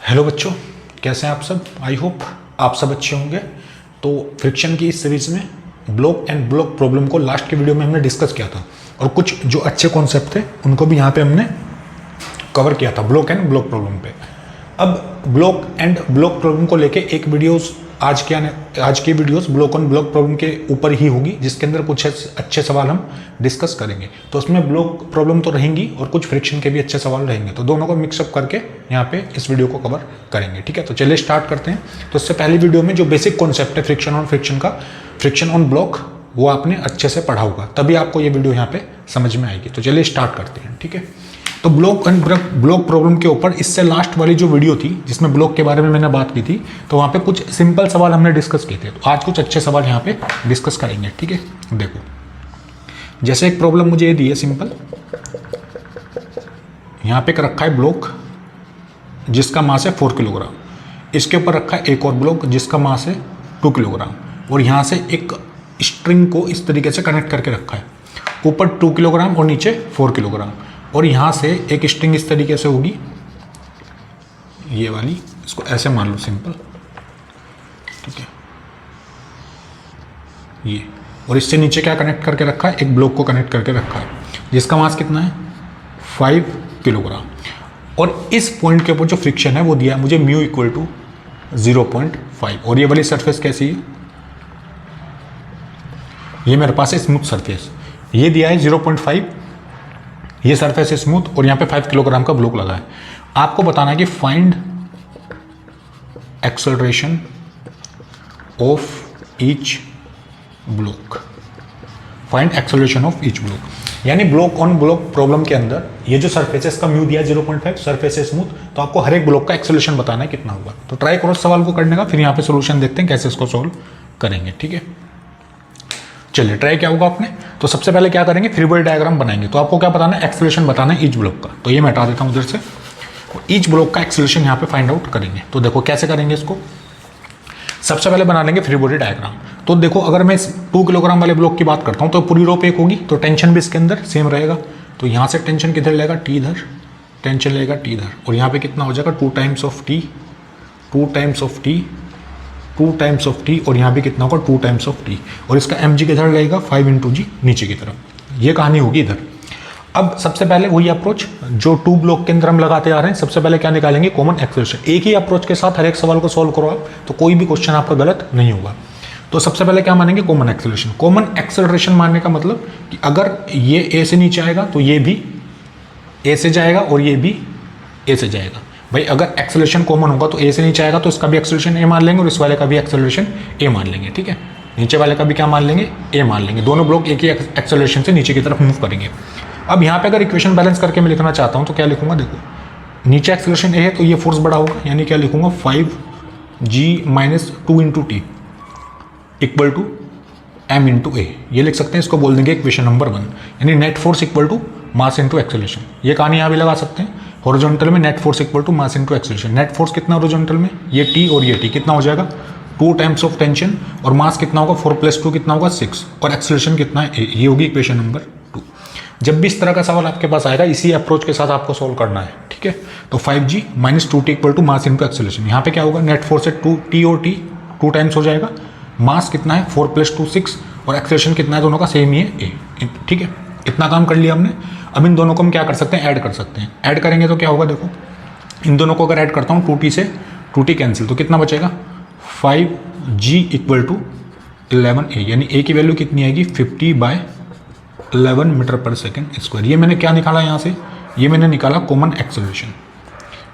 Hello बच्चों, कैसे हैं आप सब। आई होप आप सब अच्छे होंगे। तो फ्रिक्शन की इस सीरीज में ब्लॉक एंड ब्लॉक प्रॉब्लम को लास्ट के वीडियो में हमने डिस्कस किया था और कुछ जो अच्छे कॉन्सेप्ट थे उनको भी यहाँ पे हमने कवर किया था ब्लॉक एंड ब्लॉक प्रॉब्लम पे। अब ब्लॉक एंड ब्लॉक प्रॉब्लम को लेके एक वीडियोस आज की videos block and block problem के ऊपर ही होगी, जिसके अंदर कुछ अच्छे सवाल हम डिस्कस करेंगे। तो उसमें ब्लॉक प्रॉब्लम तो रहेंगी और कुछ फ्रिक्शन के भी अच्छे सवाल रहेंगे, तो दोनों को मिक्सअप करके यहाँ पे इस वीडियो को कवर करेंगे। ठीक है, तो चलिए स्टार्ट करते हैं। तो इससे पहली वीडियो में जो बेसिक कॉन्सेप्ट है फ्रिक्शन ऑन ब्लॉक, वो आपने अच्छे से पढ़ा होगा, तभी आपको ये वीडियो यहाँ पे समझ में आएगी। तो चलिए स्टार्ट करते हैं। ठीक है, तो ब्लॉक एंड ब्लॉक प्रॉब्लम के ऊपर इससे लास्ट वाली जो वीडियो थी जिसमें ब्लॉक के बारे में मैंने बात की थी, तो वहाँ पे कुछ सिंपल सवाल हमने डिस्कस किए थे। तो आज कुछ अच्छे सवाल यहाँ पे डिस्कस करेंगे। ठीक है, देखो जैसे एक प्रॉब्लम मुझे ये दी है सिंपल। यहाँ पे रखा है ब्लॉक जिसका मास है 4 किलोग्राम, इसके ऊपर रखा है एक और ब्लॉक जिसका मास है 2 किलोग्राम, और यहाँ से एक स्ट्रिंग को इस तरीके से कनेक्ट करके रखा है, ऊपर 2 किलोग्राम और नीचे 4 किलोग्राम, और यहाँ से एक स्ट्रिंग इस तरीके से होगी, ये वाली, इसको ऐसे मान लो सिंपल। ठीक है, ये, और इससे नीचे क्या कनेक्ट करके रखा है, एक ब्लॉक को कनेक्ट करके रखा है जिसका मास कितना है 5 किलोग्राम। और इस पॉइंट के ऊपर जो फ्रिक्शन है वो दिया है मुझे म्यू इक्वल टू 0.5, और ये वाली सरफेस कैसी है, ये मेरे पास है स्मूथ सरफेस, ये दिया है 0.5, ये सरफेस है स्मूथ, और यहाँ पे 5 किलोग्राम का ब्लॉक लगा है। आपको बताना है कि find acceleration of each block, find acceleration of each block. यानी ब्लॉक ऑन ब्लॉक प्रॉब्लम के अंदर ये जो सरफेस है इसका म्यू दिया 0.5, सरफेस है स्मूथ, तो आपको हर एक ब्लॉक का एक्सेलरेशन बताना है कितना होगा। तो ट्राई करो सवाल को करने का, फिर यहाँ पे सोल्यूशन देखते हैं कैसे इसको सोल्व करेंगे। ठीक है, चलिए ट्राई क्या होगा आपने। तो सबसे पहले क्या करेंगे, फ्री बॉडी डायग्राम बनाएंगे। तो आपको क्या बताना है, एक्सेलरेशन बताना है ईच ब्लॉक का। तो ये मैं हटा देता हूँ उधर से, ईच ब्लॉक का एक्सेलरेशन यहाँ पे फाइंड आउट करेंगे। तो देखो कैसे करेंगे इसको, सबसे पहले बना लेंगे फ्री बॉडी डायग्राम। तो देखो अगर मैं 2 किलोग्राम वाले ब्लॉक की बात करता हूँ तो पूरी रो पे एक होगी, तो टेंशन भी इसके अंदर सेम रहेगा। तो यहाँ से टेंशन किधर लेगा, टी इधर, टेंशन लेगा टी इधर, और यहाँ पे कितना हो जाएगा 2 times of T, 2 times of T, 2 times of T, और यहाँ भी कितना होगा 2 टाइम्स ऑफ टी, और इसका एम जी किधर लगेगा 5 इंटू जी नीचे की तरफ। ये कहानी होगी इधर। अब सबसे पहले वही अप्रोच जो 2 ब्लॉक के अंदर हम लगाते आ रहे हैं, सबसे पहले क्या निकालेंगे, कॉमन एक्सेलरेशन। एक ही अप्रोच के साथ हर एक सवाल को सॉल्व करो आप, तो कोई भी क्वेश्चन आपका गलत नहीं होगा। तो सबसे पहले क्या मानेंगे, कॉमन एक्सेलरेशन। कॉमन एक्सेलरेशन मानने का मतलब कि अगर ये ए से नीचे आएगा तो ये भी ए से जाएगा और ये भी ए से जाएगा। भाई अगर एक्सेलरेशन कॉमन होगा तो ए से नीचे आएगा तो इसका भी एक्सेलरेशन ए मान लेंगे और इस वाले का भी एक्सेलरेशन ए मान लेंगे। ठीक है, नीचे वाले का भी क्या मान लेंगे, ए मान लेंगे। दोनों ब्लॉक एक ही एक्सेलरेशन से नीचे की तरफ मूव करेंगे। अब यहाँ पे अगर इक्वेशन बैलेंस करके मैं लिखना चाहता हूँ तो क्या लिखूंगा, देखो नीचे एक्सेलरेशन ए है तो ये फोर्स बड़ा होगा, यानी क्या लिखूंगा 5g minus 2 into T equal to m into a. ये लिख सकते हैं, इसको बोल देंगे इक्वेशन नंबर 1, यानी net force equal to mass into acceleration. ये कहानी यहाँ भी लगा सकते हैं, हॉरिजॉन्टल में net force equal to mass into acceleration. Net force कितना हॉरिजॉन्टल में, ये टी और ये टी, कितना हो जाएगा 2 टाइम्स ऑफ टेंशन, और मास कितना होगा 4 + 2 कितना होगा 6, और एक्सेलरेशन कितना है, ये होगी इक्वेशन नंबर 2। जब भी इस तरह का सवाल आपके पास आएगा इसी अप्रोच के साथ आपको सॉल्व करना है। ठीक है, तो 5g minus 2t equal to mass into acceleration. यहाँ पे क्या होगा, नेट फोर्स है 2t और t 2 टाइम्स हो जाएगा, मास कितना है 4 + 2 6, और एक्सेलरेशन कितना है, दोनों का सेम ही है a। ठीक है, इतना काम कर लिया हमने। अब इन दोनों को हम क्या कर सकते हैं, ऐड कर सकते हैं। ऐड करेंगे तो क्या होगा, देखो इन दोनों को अगर ऐड करता हूँ 2t से 2t कैंसिल, तो कितना बचेगा 5g इक्वल टू 11a, यानी a की वैल्यू कितनी आएगी 50/11 मीटर पर सेकेंड स्क्वायर। ये मैंने क्या निकाला यहाँ से, ये मैंने निकाला कॉमन एक्सेलरेशन।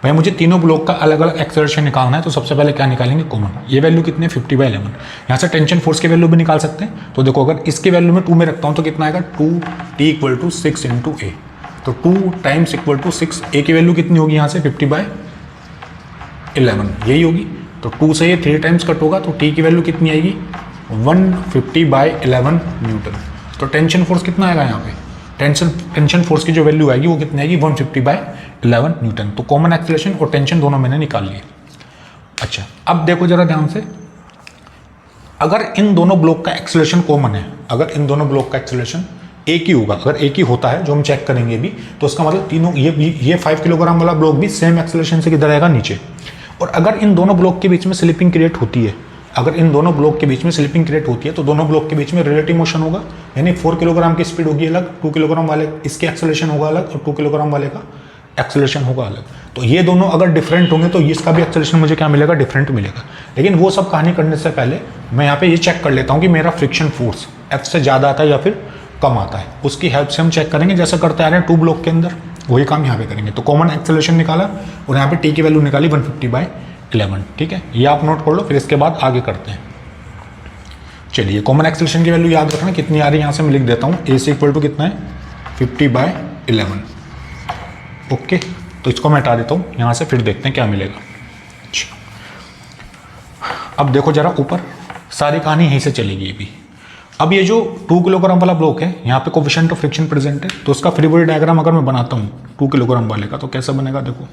भाई मुझे तीनों ब्लॉक का अलग अलग एक्सेलरेशन निकालना है, तो सबसे पहले क्या निकालेंगे, कॉमन। ये वैल्यू कितनी है 50/11। यहाँ से टेंशन फोर्स की वैल्यू भी निकाल सकते हैं। तो देखो अगर इसकी वैल्यू में 2 में रखता हूँ तो कितना आएगा 2t equal to 6 into a, तो 2 टाइम्स इक्वल टू 6, ए की वैल्यू कितनी होगी यहाँ से 50/11 यही होगी। तो 2 से ये 3 टाइम्स कट होगा, तो टी की वैल्यू कितनी आएगी 150/11 न्यूटन। तो टेंशन फोर्स कितना आएगा यहाँ पे, टेंशन फोर्स की जो वैल्यू आएगी वो कितनी आएगी 150/11 न्यूटन। तो कॉमन एक्सेलरेशन और टेंशन दोनों मैंने निकाल लिए। अच्छा अब देखो जरा ध्यान से, अगर इन दोनों ब्लॉक का एक्सेलरेशन कॉमन है, अगर इन दोनों ब्लॉक का एक्सेलरेशन एक ही होगा, अगर एक ही होता है जो हम चेक करेंगे भी, तो उसका मतलब तीनों ये 5 किलोग्राम वाला ब्लॉक भी सेम एक्सेलरेशन से किधर आएगा नीचे, और अगर इन दोनों ब्लॉक के बीच में स्लिपिंग क्रिएट होती है, अगर इन दोनों ब्लॉक के बीच में स्लिपिंग क्रिएट होती है तो दोनों ब्लॉक के बीच में रिलेटिव मोशन होगा, यानी 4 किलोग्राम की स्पीड होगी अलग, 2 किलोग्राम वाले इसके एक्सेलरेशन होगा अलग और 2 किलोग्राम वाले का एक्सेलरेशन होगा अलग। तो ये दोनों अगर डिफरेंट होंगे तो इसका भी एक्सेलरेशन मुझे क्या मिलेगा, डिफरेंट मिलेगा। लेकिन वो सब कहानी करने से पहले मैं यहाँ पे ये चेक कर लेता हूँ कि मेरा फ्रिक्शन फोर्स F से ज़्यादा आता है या फिर कम आता है। उसकी हेल्प से हम चेक करेंगे, जैसे करते आ रहे हैं 2 ब्लॉक के अंदर, वही काम यहाँ पे करेंगे। तो कॉमन एक्सेलरेशन निकाला और यहाँ पे टी की वैल्यू निकाली 150/11, ठीक है, ये आप नोट कर लो, फिर इसके बाद आगे करते हैं। चलिए कॉमन एक्सेलरेशन की वैल्यू याद रखना कितनी आ रही है, यहाँ से मैं लिख देता हूँ, AC इक्वल टू कितना है 50/11। ओके, तो इसको मैं हटा देता हूँ यहाँ से, फिर देखते हैं क्या मिलेगा। अच्छा, अब देखो जरा ऊपर, सारी कहानी यहीं से चलेगी अभी। अब ये जो 2 किलोग्राम वाला ब्लॉक है, यहाँ पे कोफिशिएंट ऑफ फ्रिक्शन प्रेजेंट है, तो उसका फ्री बॉडी डायग्राम अगर मैं बनाता हूँ 2 किलोग्राम वाले का, तो कैसा बनेगा देखो।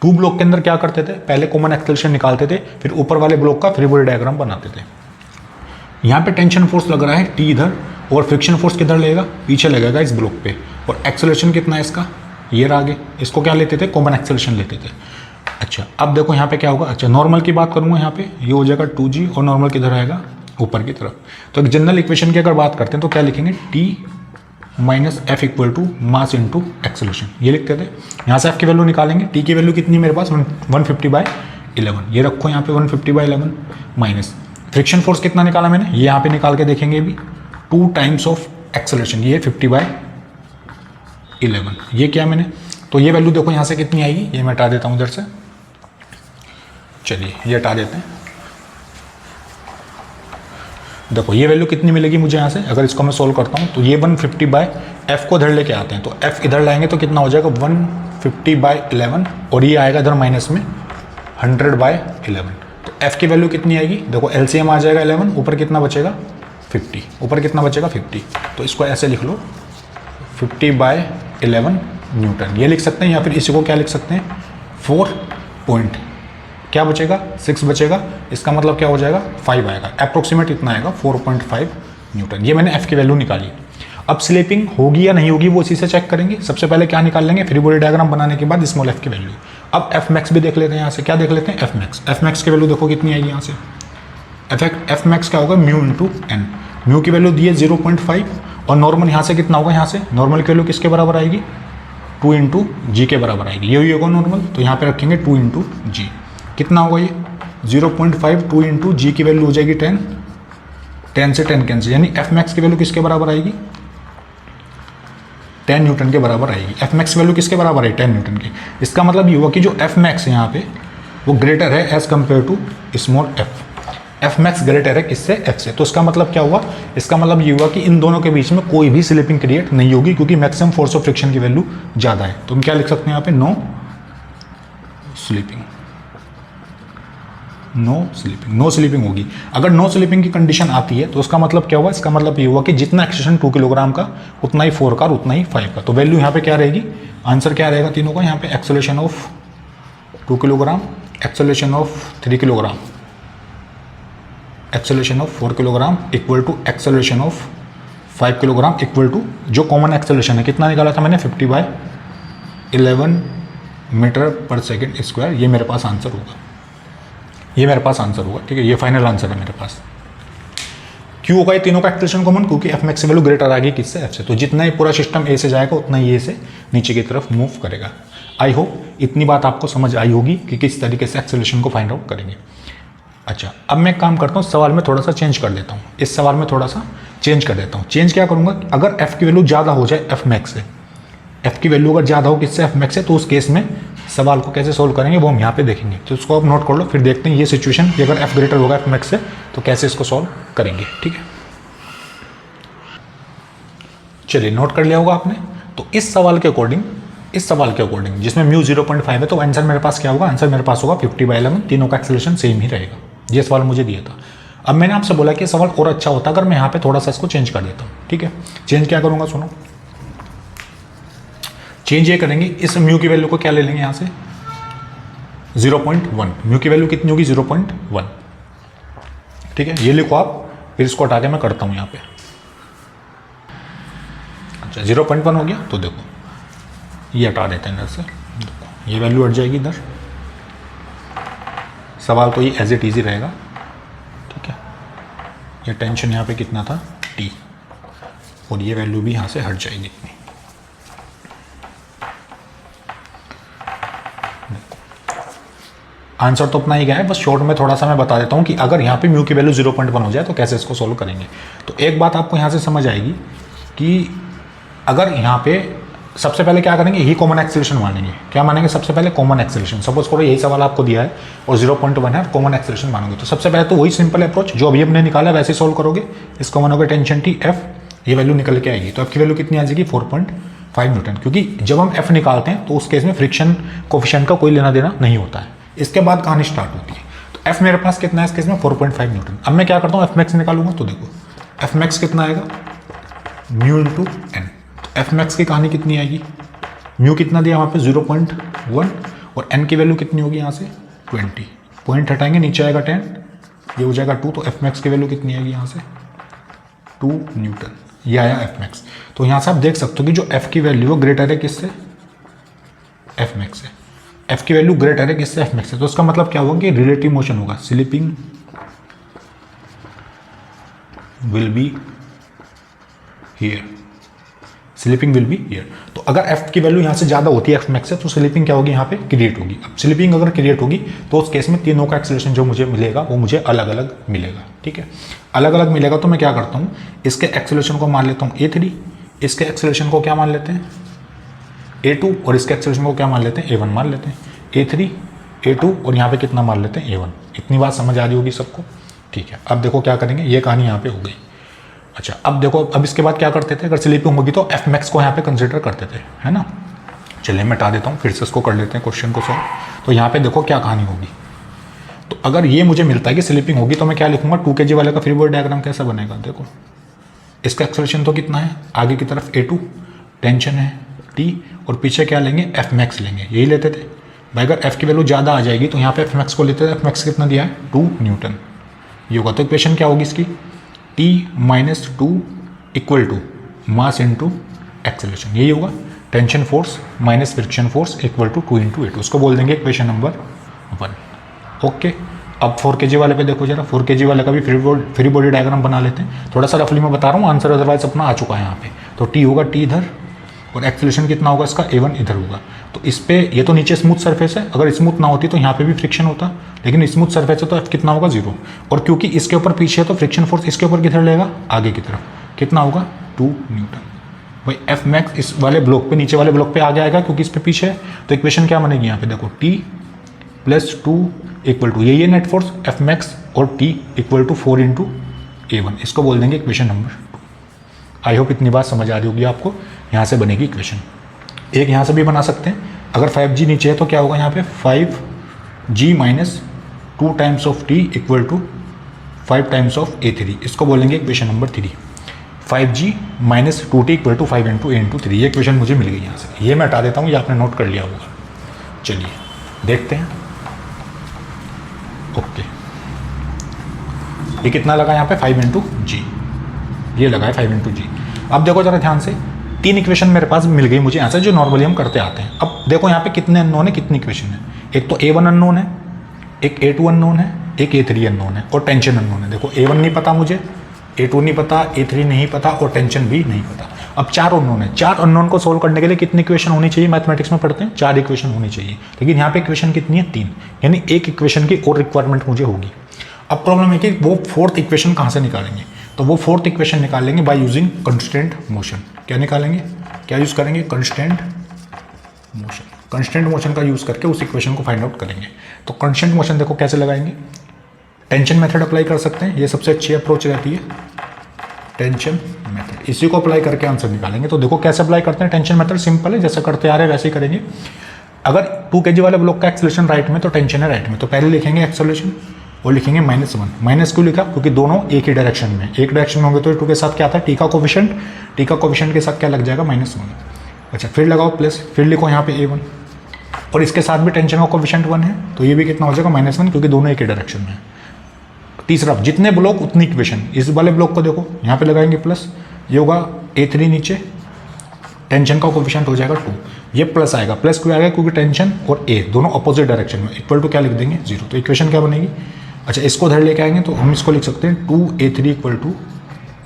2 ब्लॉक के अंदर क्या करते थे, पहले कॉमन एक्सेलरेशन निकालते थे, फिर ऊपर वाले ब्लॉक का फ्री बॉडी डायग्राम बनाते थे। यहाँ पे टेंशन फोर्स लग रहा है T इधर, और फ्रिक्शन फोर्स किधर लगेगा, पीछे लगेगा इस ब्लॉक पे, और एक्सेलरेशन कितना है इसका, ये आगे, इसको क्या लेते थे, कॉमन एक्सेलरेशन लेते थे। अच्छा, अब देखो यहाँ पे क्या होगा, अच्छा नॉर्मल की बात करूँगा, यहाँ पे ये हो जाएगा 2G और नॉर्मल किधर आएगा, ऊपर की तरफ। तो एक जनरल इक्वेशन की अगर बात करते हैं तो क्या लिखेंगे, T minus F equal to mass into acceleration, ये लिखते थे। यहाँ से F की वैल्यू निकालेंगे, T की वैल्यू कितनी मेरे पास 150/11, ये रखो यहाँ पे 150/11, माइनस फ्रिक्शन फोर्स कितना निकाला मैंने, ये यहाँ पे निकाल के देखेंगे अभी, 2 टाइम्स ऑफ एक्सेलरेशन, ये 50/11, ये क्या मैंने, तो ये वैल्यू देखो यहाँ से कितनी आएगी, ये मैं हटा देता हूँ इधर से। चलिए ये हटा देते हैं, देखो ये वैल्यू कितनी मिलेगी मुझे यहाँ से, अगर इसको मैं सोल्व करता हूँ तो ये 150/F को इधर लेके आते हैं, तो F इधर लाएंगे तो कितना हो जाएगा 150/11, और ये आएगा इधर माइनस में 100/11। तो F की वैल्यू कितनी आएगी, देखो LCM आ जाएगा 11, ऊपर कितना बचेगा 50, ऊपर कितना बचेगा 50, तो इसको ऐसे लिख लो 50/11 न्यूटन, ये लिख सकते हैं, या फिर इसी को क्या लिख सकते हैं 4 पॉइंट, क्या बचेगा 6 बचेगा, इसका मतलब क्या हो जाएगा 5 आएगा, अप्रोक्सीमेट इतना आएगा 4.5 न्यूटन। ये मैंने F की वैल्यू निकाली। अब स्लिपिंग होगी या नहीं होगी वो इसी से चेक करेंगे। सबसे पहले क्या निकाल लेंगे, फ्री बॉडी डायग्राम बनाने के बाद स्मॉल f की वैल्यू। अब F मैक्स भी देख लेते हैं, यहाँ से क्या देख लेते हैं F मैक्स की वैल्यू देखो कितनी आएगी यहाँ से, F मैक्स क्या होगा म्यू इंटू एन, म्यू की वैल्यू दी है 0.5, और नॉर्मल यहाँ से कितना होगा, यहाँ से नॉर्मल की वैल्यू किसके बराबर आएगी 2 इंटू जी के बराबर आएगी, ये होगा नॉर्मल, तो यहाँ पे रखेंगे 2 इंटू जी, कितना होगा ये 0.5, 2 इंटू जी की वैल्यू हो जाएगी 10, 10 से 10 कैंसिल, यानी F मैक्स की वैल्यू किसके बराबर आएगी 10 न्यूटन के बराबर आएगी। F मैक्स वैल्यू किसके बराबर है 10 न्यूटन की। इसका मतलब ये हुआ कि जो F मैक्स है यहाँ पे वो ग्रेटर है as compare to small f, F max greater है किससे F से। तो इसका मतलब क्या हुआ, इसका मतलब ये हुआ कि इन दोनों के बीच में कोई भी स्लिपिंग क्रिएट नहीं होगी, क्योंकि मैक्सिमम फोर्स ऑफ फ्रिक्शन की वैल्यू ज़्यादा है। तो हम क्या लिख सकते हैं यहाँ पे नो स्लिपिंग, नो स्लिपिंग होगी। अगर नो स्लिपिंग की कंडीशन आती है तो उसका मतलब क्या हुआ, इसका मतलब ये हुआ कि जितना एक्सेलरेशन 2 किलोग्राम का उतना ही 4 का और उतना ही 5 का। तो वैल्यू यहाँ पे क्या रहेगी, आंसर क्या रहेगा तीनों का, यहाँ पे acceleration of 2 kilogram, acceleration of 3 kilogram, acceleration of 4 kilogram equal to acceleration of 5 kilogram equal to जो कॉमन एक्सेलरेशन है कितना निकाला था मैंने 50/11 मीटर पर सेकेंड स्क्वायर। ये मेरे पास आंसर होगा, ये मेरे पास आंसर होगा, ठीक है, ये फाइनल आंसर है मेरे पास। क्यों होगा ये तीनों का एक्सेलरेशन कॉमन, क्योंकि एफ मैक्स वैल्यू ग्रेटर आ गई किससे एफ से। तो जितना ही पूरा सिस्टम ए से जाएगा उतना ही ए से नीचे की तरफ मूव करेगा। आई होप इतनी बात आपको समझ आई होगी कि किस तरीके से एक्सेलरेशन को फाइंड आउट करेंगे। अच्छा, अब मैं काम करता हूँ, सवाल में थोड़ा सा चेंज कर देता हूँ, इस सवाल में थोड़ा सा चेंज कर देता हूँ। चेंज क्या करूँगा, अगर एफ की वैल्यू ज़्यादा हो जाए एफ मैक्स से, एफ की वैल्यू अगर ज़्यादा हो किससे एफ मैक्स से, तो उस केस में सवाल को कैसे सोल्व करेंगे वो हम यहाँ पे देखेंगे। तो उसको आप नोट कर लो, फिर देखते हैं ये सिचुएशन कि अगर एफ ग्रेटर होगा एफ मैक्स से तो कैसे इसको सॉल्व करेंगे, ठीक है। चलिए नोट कर लिया होगा आपने। तो इस सवाल के अकॉर्डिंग जिसमें म्यू 0.5 है, तो आंसर मेरे पास क्या होगा, आंसर मेरे पास होगा 50/11, तीनों का एक्सेलरेशन सेम ही रहेगा। ये सवाल मुझे दिया था। अब मैंने आपसे बोला कि सवाल और अच्छा होता अगर मैं यहाँ पे थोड़ा सा इसको चेंज कर देता हूँ, ठीक है। चेंज क्या करूँगा, सुनो, चेंज ये करेंगे, इस म्यू की वैल्यू को क्या ले लेंगे यहाँ से 0.1, म्यू की वैल्यू कितनी होगी 0.1, ठीक है, ये लिखो आप, फिर इसको हटा के मैं करता हूँ यहाँ पे। अच्छा 0.1 हो गया, तो देखो ये हटा देते हैं इधर से, देखो ये वैल्यू हट जाएगी इधर, सवाल तो ये एज इट ईजी रहेगा, ठीक है। ये टेंशन यहाँ पे कितना था टी, और ये वैल्यू भी यहाँ से हट जाएगी इतनी। आंसर तो अपना ही गया है, बस शॉर्ट में थोड़ा सा मैं बता देता हूँ कि अगर यहाँ पे म्यू की वैल्यू 0.1 हो जाए तो कैसे इसको सोल्व करेंगे। तो एक बात आपको यहाँ से समझ आएगी कि अगर यहाँ पे सबसे पहले क्या करेंगे, यही कॉमन एक्सेलरेशन मानेंगे। क्या मानेंगे सबसे पहले? Common acceleration. सपोज करो यही सवाल आपको दिया है और 0.1 है, कॉमन एक्सेलरेशन मानोगे। तो सबसे पहले तो वही सिंपल अप्रोच जो अभी हमने निकाला वैसे सोल्व करोगे। इसको मानोगे टेंशन टी एफ, ये वैल्यू निकल के आएगी। तो एफ की वैल्यू कितनी आ जाएगी 4.5 न्यूटन, क्योंकि जब हम एफ निकालते हैं तो उस केस में फ्रिक्शन कोफिशिएंट का कोई लेना देना नहीं होता है। इसके बाद कहानी स्टार्ट होती है। तो एफ मेरे पास कितना है इस केस में 4.5 न्यूटन। अब मैं क्या करता हूँ एफ मैक्स निकालूंगा। तो देखो एफ मैक्स कितना आएगा, mu into N. F max की कहानी कितनी आएगी, म्यू कितना दिया वहाँ पे 0.1 और एन की वैल्यू कितनी होगी यहाँ से 20। पॉइंट हटाएंगे नीचे आएगा 10, ये हो जाएगा 2। तो एफ मैक्स की वैल्यू कितनी आएगी यहाँ से 2 न्यूटन। ये आया एफ मैक्स। तो यहाँ से आप देख सकते हो कि जो एफ की वैल्यू है ग्रेटर है किससे, एफ मैक्स से। एफ की वैल्यू ग्रेटर है किससे, एफ मैक्स से। तो इसका मतलब क्या होगा कि रिलेटिव मोशन होगा, slipping will be here, slipping will be here. तो अगर एफ की वैल्यू यहाँ से ज़्यादा होती है एफ मैक्स से तो स्लिपिंग क्या होगी यहाँ पे क्रिएट होगी। अब स्लिपिंग अगर क्रिएट होगी तो उस केस में तीनों का एक्सेलरेशन जो मुझे मिलेगा वो मुझे अलग अलग मिलेगा, ठीक है। अलग अलग मिलेगा तो मैं क्या करता हूँ, इसके एक्सेलरेशन को मान लेता हूँ a3, इसके एक्सेलरेशन को क्या मान लेते हैं a2, और इसके एक्सेलरेशन को क्या मान लेते हैं a1 मान लेते हैं। a3 a2 और यहाँ पे कितना मान लेते हैं a1। इतनी बात समझ आ रही होगी सबको, ठीक है। अब देखो क्या करेंगे, ये कहानी यहाँ पे हो गई। अच्छा अब देखो, अब इसके बाद क्या करते थे, अगर स्लीपिंग होगी तो एफ मैक्स को यहाँ पे कंसिडर करते थे, है ना। चलिए मैं हटा देता हूँ, फिर से इसको कर लेते हैं क्वेश्चन को सॉल्व। तो यहाँ पे देखो क्या कहानी होगी। तो अगर ये मुझे मिलता है कि स्लीपिंग होगी तो मैं क्या लिखूंगा, 2 kg वाले का फ्री बॉडी डायग्राम कैसा बनेगा। देखो इसका एक्सेलरेशन तो कितना है, आगे की तरफ a2, टेंशन है t, और पीछे क्या लेंगे एफ मैक्स लेंगे, यही लेते थे भाई। अगर एफ की वैल्यू ज़्यादा आ जाएगी तो यहाँ पे एफ मैक्स को लेते थे। एफ मैक्स कितना दिया है 2 न्यूटन, ये होगा। तो इक्वेशन क्या होगी इसकी, T-2 equal to mass into acceleration, यही होगा। Tension force minus friction force equal to 2 into 8, उसको बोल देंगे इक्वेशन नंबर 1। ओके, अब 4 kg वाले पे देखो जरा, 4 kg वाले का भी फ्री बॉडी डायग्राम बना लेते हैं। थोड़ा सा रफली मैं बता रहा हूँ, आंसर अदरवाइज अपना आ चुका है यहाँ पे। तो टी होगा टी इधर, और एक्सेलरेशन कितना होगा इसका a1 इधर होगा। तो इस पे ये तो नीचे स्मूथ सरफेस है, अगर स्मूथ ना होती तो यहाँ पे भी फ्रिक्शन होता, लेकिन स्मूथ सरफेस है तो एफ कितना होगा 0। और क्योंकि इसके ऊपर पीछे है तो फ्रिक्शन फोर्स इसके ऊपर किधर लेगा, आगे की तरफ, कितना होगा 2 न्यूटन। भाई एफ मैक्स इस वाले ब्लॉक पे, नीचे वाले ब्लॉक पे आगे आएगा क्योंकि इस पे पीछे है। तो इक्वेशन क्या बनेगी यहाँ पे देखो, t + 2 इक्वल टू ये नेट फोर्स एफ मैक्स, और t equal to 4 into a1, इसको बोल देंगे इक्वेशन नंबर 2। आई होप इतनी बात समझ आ रही होगी आपको। यहाँ से बनेगी इक्वेशन। एक यहाँ से भी बना सकते हैं, अगर 5g नीचे है तो क्या होगा यहाँ पे 5g minus 2 times of t equal to 5 times of a3, इसको बोलेंगे equation number 3। 5g minus 2t equal to 5 into a into 3, ये इक्वेशन मुझे मिल गई यहाँ से। ये मैं हटा देता हूँ, ये आपने नोट कर लिया होगा। चलिए देखते हैं। ओके, ये कितना लगा यहाँ पे 5 इंटू जी, ये लगा है 5 इंटू जी। अब देखो जरा ध्यान से, 3 इक्वेशन मेरे पास मिल गई मुझे यहाँ से जो नॉर्मली हम करते आते हैं। अब देखो यहाँ पे कितने अननोन है, कितनी इक्वेशन है। एक तो a1 अननोन है, एक a2 अननोन है, एक a3 अननोन है, और टेंशन अननोन है। देखो a1 नहीं पता मुझे, a2 नहीं पता, a3 नहीं पता, और टेंशन भी नहीं पता। अब 4 अननोन है। 4 अननोन को सोल्व करने के लिए कितनी इक्वेशन होनी चाहिए, मैथमेटिक्स में पढ़ते हैं 4 इक्वेशन होनी चाहिए, लेकिन यहाँ पे इक्वेशन कितनी है 3, यानी एक इक्वेशन की और रिक्वायरमेंट मुझे होगी। अब प्रॉब्लम है कि वो 4th इक्वेशन कहाँ से निकालेंगे, तो वो 4th इक्वेशन निकालेंगे बाय यूजिंग कंस्टेंट मोशन। क्या निकालेंगे, क्या यूज़ करेंगे, कंस्टेंट मोशन। कंस्टेंट मोशन का यूज़ करके उस इक्वेशन को फाइंड आउट करेंगे। तो कंस्टेंट मोशन देखो कैसे लगाएंगे, टेंशन मेथड अप्लाई कर सकते हैं, ये सबसे अच्छी अप्रोच रहती है, टेंशन मेथड। इसी को अप्लाई करके आंसर निकालेंगे। तो देखो कैसे अप्लाई करते हैं, टेंशन मेथड सिंपल है, जैसे करते आ रहे हैं वैसे ही करेंगे। अगर 2 kg वाले ब्लॉक का एक्सेलरेशन राइट में तो टेंशन है राइट में, तो पहले लिखेंगे एक्सेलरेशन और लिखेंगे -1। माइनस क्यों लिखा, क्योंकि दोनों एक ही डायरेक्शन में, एक डायरेक्शन में होंगे तो 2 के साथ क्या आता है टी का कोफिशिएंट, टी का कोफिशिएंट के साथ क्या लग जाएगा -1। अच्छा फिर लगाओ प्लस, फिर लिखो यहाँ पे a1, और इसके साथ भी टेंशन का कोफिशिएंट 1 है, तो ये भी कितना हो जाएगा -1, क्योंकि दोनों एक ही डायरेक्शन में है। तीसरा, जितने ब्लॉक उतनी इक्वेशन। इस वाले ब्लॉक को देखो यहाँ पे लगाएंगे प्लस, ये होगा a3 नीचे, टेंशन का कोफिशिएंट हो जाएगा 2, ये प्लस आएगा, प्लस क्यों आएगा क्योंकि टेंशन और ए दोनों अपोजिट डायरेक्शन में, इक्वल टू क्या लिख देंगे 0, तो इक्वेशन क्या बनेगी, अच्छा इसको इधर लेके आएंगे तो हम इसको लिख सकते हैं 2a3 equal to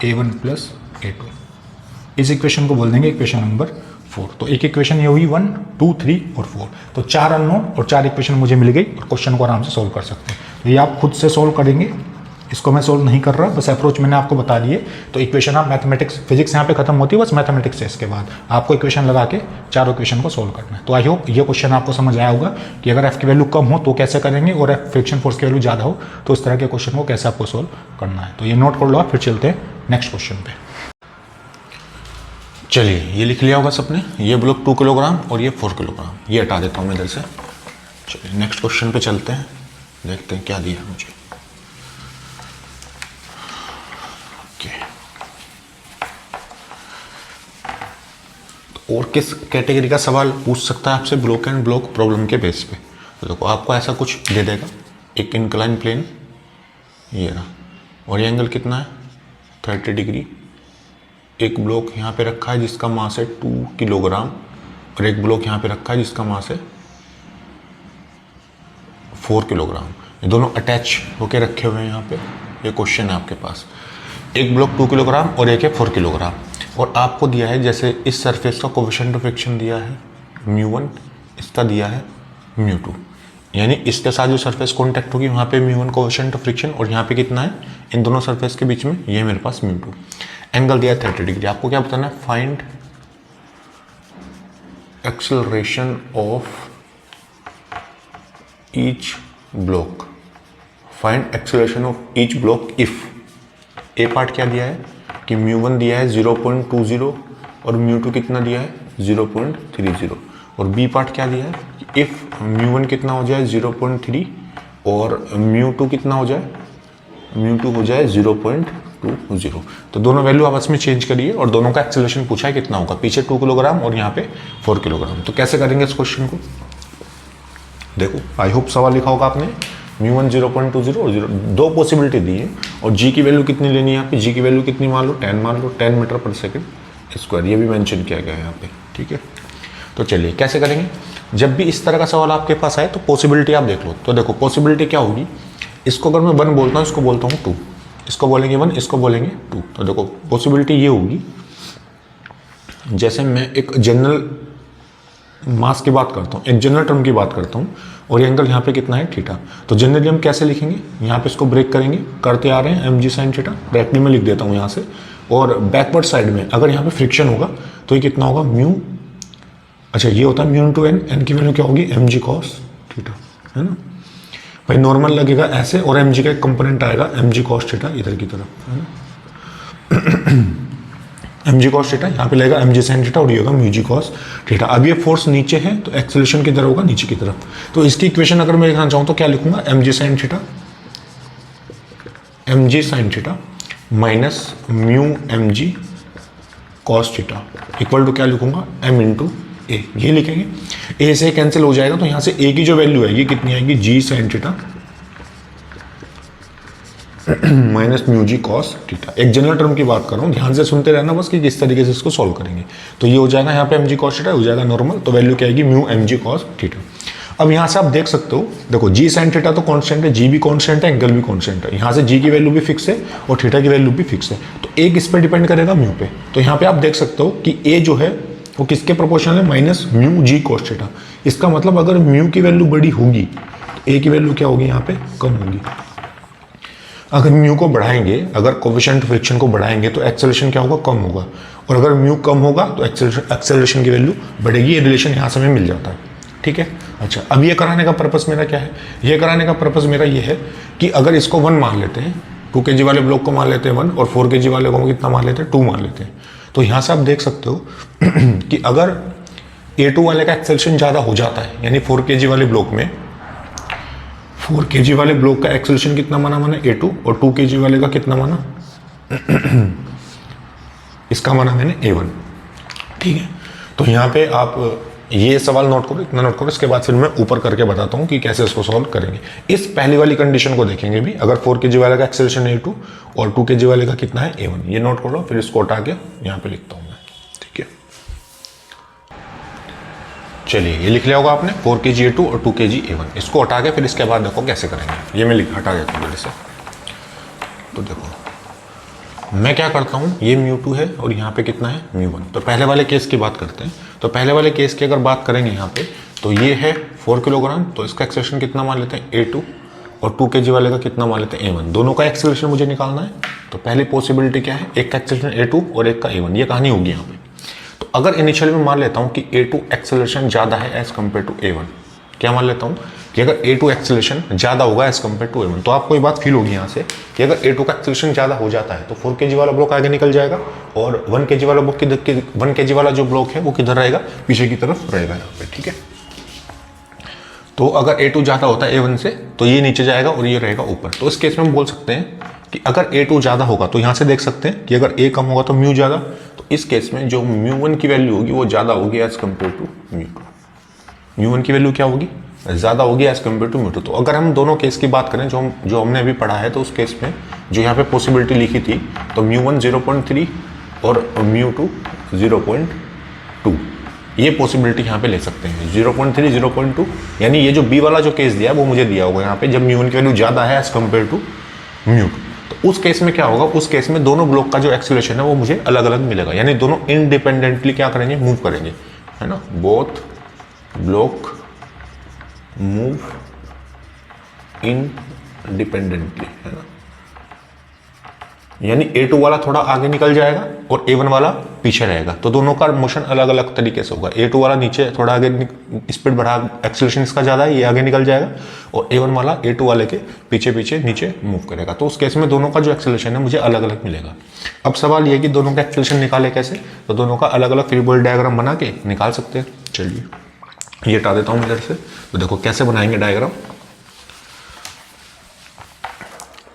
a1 plus a2, इस इक्वेशन को बोल देंगे इक्वेशन नंबर 4। तो एक इक्वेशन ये हुई 1, 2, 3 और 4, तो 4 अननोन और 4 इक्वेशन मुझे मिल गई और क्वेश्चन को आराम से सोल्व कर सकते हैं। तो ये आप खुद से सोल्व करेंगे, इसको मैं सोल्व नहीं कर रहा, बस अप्रोच मैंने आपको बता दिए। तो इक्वेशन आप मैथमेटिक्स फिजिक्स यहाँ पे खत्म होती है, बस मैथमेटिक्स से इसके बाद आपको इक्वेशन लगा के चारों इक्वेशन को सोल्व करना है। तो आई होप ये क्वेश्चन आपको समझ आया होगा कि अगर एफ की वैल्यू कम हो तो कैसे करेंगे और एफ फ्रिक्शन फोर्स की वैल्यू ज़्यादा हो तो इस तरह के क्वेश्चन को कैसे आपको सोल्व करना है। तो ये नोट कर लो आप, फिर चलते हैं नेक्स्ट क्वेश्चन पे। चलिए ये लिख लिया होगा सबने, ये ब्लॉक 2 किलोग्राम और ये 4 किलोग्राम, ये हटा देता हूँ मैं इधर से। चलिए नेक्स्ट क्वेश्चन पे चलते हैं, देखते हैं क्या दिया मुझे। तो और किस कैटेगरी का सवाल पूछ सकता है आपसे ब्लॉक एंड ब्लॉक प्रॉब्लम के बेस पे। तो देखो आपको ऐसा कुछ दे देगा, एक इंक्लाइन प्लेन ये रहा और ये एंगल कितना है 30 डिग्री, एक ब्लॉक यहाँ पे रखा है जिसका मास है 2 किलोग्राम और एक ब्लॉक यहाँ पे रखा है जिसका मास है 4 किलोग्राम, ये दोनों अटैच होके रखे हुए हैं यहाँ पे। ये क्वेश्चन है आपके पास, एक ब्लॉक 2 किलोग्राम और एक है 4 किलोग्राम, और आपको दिया है जैसे इस सरफेस का कोफिशिएंट ऑफ फ्रिक्शन दिया है μ1, इसका दिया है μ2, यानी इसके साथ जो सरफेस कॉन्टैक्ट होगी वहाँ पे μ1 कोफिशिएंट ऑफ फ्रिक्शन और यहाँ पे कितना है इन दोनों सरफेस के बीच में, ये मेरे पास μ2, एंगल दिया है 30 डिग्री। आपको क्या बताना है, find acceleration of each block, find acceleration of each block if A part क्या दिया है कि μ1 दिया है 0.20 और μ2 कितना दिया है 0.30, और बी पार्ट क्या दिया है इफ μ1 कितना हो जाए 0.3 और μ2 कितना हो जाए, μ2 हो जाए 0.20। तो दोनों वैल्यू आपस में चेंज करिए और दोनों का एक्सेलरेशन पूछा है कितना होगा, पीछे 2 किलोग्राम और यहाँ पे 4 किलोग्राम। तो कैसे करेंगे इस क्वेश्चन को, देखो आई होप सवाल लिखा होगा आपने, μ1 0.20 और 0, दो पॉसिबिलिटी दी है और जी की वैल्यू कितनी लेनी है यहाँ पे, जी की वैल्यू कितनी मान लो 10 मान लो, 10 मीटर पर सेकंड स्क्वायर, ये भी मेंशन किया गया है यहाँ पे, ठीक है। तो चलिए कैसे करेंगे, जब भी इस तरह का सवाल आपके पास आए तो पॉसिबिलिटी आप देख लो। तो देखो पॉसिबिलिटी क्या होगी, इसको अगर मैं 1 बोलता हूँ, इसको बोलता हूँ 2, इसको बोलेंगे 1, इसको बोलेंगे 2। तो देखो पॉसिबिलिटी ये होगी, जैसे मैं एक जनरल मास की बात करता हूँ, एक जनरल टर्म की बात करता हूँ और ये एंगल यहाँ पे कितना है थीटा, तो जनरली हम कैसे लिखेंगे, यहाँ पे इसको ब्रेक करेंगे, करते आ रहे हैं mg sin थीटा, डायरेक्टली मैं लिख देता हूँ यहाँ से, और बैकवर्ड साइड में अगर यहाँ पे फ्रिक्शन होगा तो ये कितना होगा म्यू, अच्छा ये होता है म्यू इंटू एन, एन की वैल्यू क्या होगी mg cos थीटा, है ना भाई, नॉर्मल लगेगा ऐसे और mg का एक कंपोनेंट आएगा mg cos थीटा इधर की तरफ, है ना mg cos थीटा यहाँ पे लगेगा mg sin थीटा और ये होगा म्यू जी cos थीटा। अब ये फोर्स नीचे है तो एक्सेलरेशन किधर होगा, नीचे की तरफ। तो इसकी इक्वेशन अगर मैं लिखना चाहूँ तो क्या लिखूंगा, mg sin theta minus mu mg cos theta equal to क्या लिखूंगा m इंटू ए, ये लिखेंगे, ए से कैंसिल हो जाएगा तो यहाँ से ए की जो वैल्यू आएगी कितनी आएगी g sin theta minus mu g cos theta. एक जनरल टर्म की बात कर रहा हूँ, ध्यान से सुनते रहना बस कि किस तरीके से इसको सॉल्व करेंगे। तो ये हो जाएगा यहाँ पे एम जी कॉस थीटा हो जाएगा नॉर्मल, तो वैल्यू क्या आएगी mu m g cos theta. अब यहाँ से आप देख सकते हो, देखो जी साइन थीटा तो कांस्टेंट है, जी भी कांस्टेंट है, एंगल भी कांस्टेंट है, यहाँ से जी की वैल्यू भी फिक्स है और थीटा की वैल्यू भी फिक्स है, तो एक इस पर डिपेंड करेगा म्यू पे। तो यहाँ पे आप देख सकते हो कि ए जो है वो किसके प्रोपोर्शनल है, minus mu g cos theta. इसका मतलब अगर म्यू की वैल्यू बड़ी होगी तो ए की वैल्यू क्या होगी, यहाँ पे कम होगी। अगर म्यू को बढ़ाएंगे, अगर कोफिशिएंट फ्रिक्शन को बढ़ाएंगे तो एक्सेलरेशन क्या होगा, कम होगा, और अगर म्यू कम होगा तो एक्सेलरेशन की वैल्यू बढ़ेगी। ये रिलेशन यहाँ से हमें मिल जाता है, ठीक है। अच्छा, अब ये कराने का पर्पस मेरा क्या है, ये कराने का पर्पस मेरा ये है कि अगर इसको 1 मान लेते हैं, 2 kg वाले ब्लॉक को मान लेते हैं 1 और 4 kg वाले को कितना मान लेते हैं, 2 मान लेते हैं, तो यहाँ से आप देख सकते हो कि अगर A2 वाले का एक्सेलरेशन ज़्यादा हो जाता है, यानी 4 kg वाले ब्लॉक में 4 kg वाले ब्लॉक का एक्सेलरेशन कितना माना मैंने A2 और 2 kg वाले का कितना माना इसका माना मैंने A1, ठीक है। तो यहाँ पे आप ये सवाल नोट करो, इतना नोट करो, इसके बाद फिर मैं ऊपर करके बताता हूँ कि कैसे इसको सॉल्व करेंगे। इस पहली वाली कंडीशन को देखेंगे भी, अगर 4 kg वाले का एक्सेलरेशन A2 और 2 kg वाले का कितना है A1, ये नोट करो, फिर इसको हटा के यहाँ पे लिखता हूँ मैं, ठीक है। चलिए ये लिख लिया होगा आपने 4 kg A2 और 2 kg A1। इसको हटा के फिर इसके बाद देखो कैसे करेंगे। ये मैं हटा देता हूँ जल्दी से। तो देखो मैं क्या करता हूँ, ये μ2 है और यहाँ पे कितना है μ1। तो पहले वाले केस की बात करते हैं। तो पहले वाले केस की अगर बात करेंगे यहाँ पे, तो ये है 4 किलोग्राम, तो इसका एक्सेलरेशन कितना मान लेते हैं A2, और 2 kg वाले का कितना मान लेते हैं A1। दोनों का एक्सेलरेशन मुझे निकालना है। तो पहली पॉसिबिलिटी क्या है, एक का एक्सेलरेशन A2 और एक का A1, ये कहानी होगी यहाँ पे। तो अगर इनिशियल में मान लेता हूँ कि A2 एक्सेलरेशन ज़्यादा है एज कम्पेयर टू A1, क्या मान लेता हूँ कि अगर A2 एक्सेलरेशन ज़्यादा होगा एज कम्पेयर टू A1, तो आपको ये बात फील होगी यहाँ से कि अगर A2 का एक्सेलरेशन ज़्यादा हो जाता है तो 4 kg वाला ब्लॉक आगे निकल जाएगा, और 1 kg वाला ब्लॉक 1 kg वाला जो ब्लॉक है वो किधर रहेगा, पीछे की तरफ रहेगा यहाँ पे, ठीक है। तो अगर A2 ज़्यादा होता है A1 से तो ये नीचे जाएगा और ये रहेगा ऊपर। तो इस केस में हम बोल सकते हैं कि अगर A2 ज़्यादा होगा, तो यहाँ से देख सकते हैं कि अगर A कम होगा तो म्यू ज़्यादा, तो इस केस में जो μ1 की वैल्यू होगी वो ज़्यादा होगी एज कम्पेयर टू μ2। μ1 की वैल्यू क्या होगी, ज़्यादा होगी एज कम्पेयर टू μ2। तो अगर हम दोनों केस की बात करें जो हमने अभी पढ़ा है, तो उस केस में जो यहाँ पे पॉसिबिलिटी लिखी थी, तो μ1 0.3 और μ2 0.2, ये पॉसिबिलिटी यहाँ पे ले सकते हैं। 0.3 0.2, यानी ये जो बी वाला जो केस दिया वो मुझे दिया होगा यहाँ पे, जब μ1 की वैल्यू ज़्यादा है एज कम्पेयर टू μ2। तो उस केस में क्या होगा, उस केस में दोनों ब्लॉक का जो एक्सेलरेशन है वो मुझे अलग अलग मिलेगा, यानी दोनों इंडिपेंडेंटली क्या करेंगे, मूव करेंगे, है ना। बोथ ब्लॉक मूव इंडिपेंडेंटली, है ना। यानी A2 वाला थोड़ा आगे निकल जाएगा और A1 वाला पीछे रहेगा, तो दोनों का मोशन अलग अलग तरीके से होगा। A2 वाला नीचे थोड़ा आगे स्पीड बढ़ा, एक्सेलरेशन इसका ज़्यादा है, ये आगे निकल जाएगा, और A1 वाला A2 वाले के पीछे पीछे नीचे मूव करेगा। तो उस केस में दोनों का जो एक्सेलरेशन है मुझे अलग अलग मिलेगा। अब सवाल ये कि दोनों का एक्सेलरेशन निकाले कैसे, तो दोनों का अलग अलग फ्री बॉडी डायग्राम बना के निकाल सकते हैं। चलिए ये हटा देता हूँ इधर से। तो देखो कैसे बनाएंगे डायग्राम।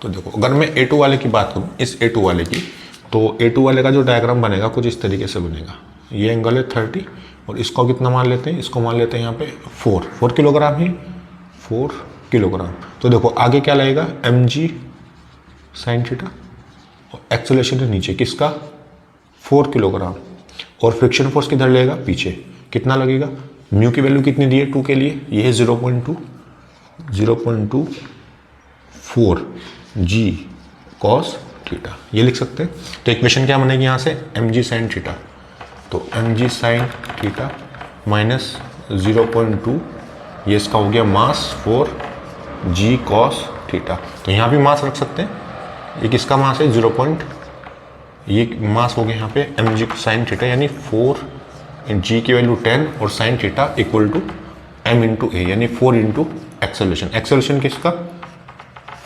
तो देखो अगर मैं A2 वाले की बात करूँ, इस A2 वाले की, तो A2 वाले का जो डायग्राम बनेगा कुछ इस तरीके से बनेगा। ये एंगल है 30, और इसको कितना मान लेते हैं, इसको मान लेते हैं यहाँ पे 4 किलोग्राम ही, 4 किलोग्राम। तो देखो आगे क्या लगेगा, mg साइन थीटा, और एक्सेलरेशन है नीचे किसका, 4 किलोग्राम, और फ्रिक्शन फोर्स किधर लगेगा, पीछे, कितना लगेगा, म्यू की वैल्यू कितनी दी है 2 के लिए, ये है 0.24 जी कॉस थीटा, ये लिख सकते हैं। तो इक्वेशन क्या बनेगी यहाँ से, mg साइन थीटा, तो mg साइन थीटा माइनस 0.2, ये इसका हो गया मास 4 जी कॉस थीटा। तो यहाँ भी मास रख सकते हैं, ये किसका मास है, ये मास हो गया यहाँ पे mg साइन थीटा, यानी 4 जी की वैल्यू 10 और sine theta equal to m into a, यानी 4 इंटू एक्सेलरेशन। एक्सेलरेशन किसका,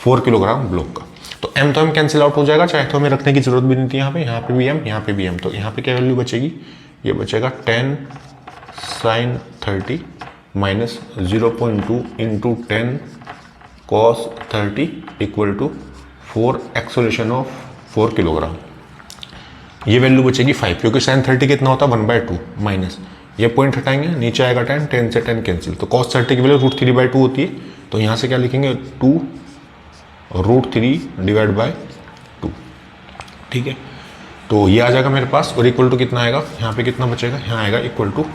4 किलोग्राम ब्लॉक का। तो m तो m कैंसिल आउट हो जाएगा, चाहे तो हमें रखने की जरूरत भी नहीं थी यहाँ पे भी m, यहाँ पे भी m। तो यहाँ पे क्या वैल्यू बचेगी, ये बचेगा 10 sine 30 minus 0.2 into 10 cos 30 equal to 4 acceleration of 4 kilogram. ये वैल्यू बचेगी 5, क्योंकि साइन 30 कितना होता है 1/2 माइनस, ये पॉइंट हटाएंगे, नीचे आएगा 10, 10 से 10 कैंसिल, तो कॉस 30 की वैल्यू √3/2 होती है। तो यहाँ से क्या लिखेंगे, 2 √3 डिवाइड बाय 2, ठीक है। तो ये आ जाएगा मेरे पास, और इक्वल टू कितना आएगा, यहाँ पे कितना बचेगा, यहाँ आएगा इक्वल टू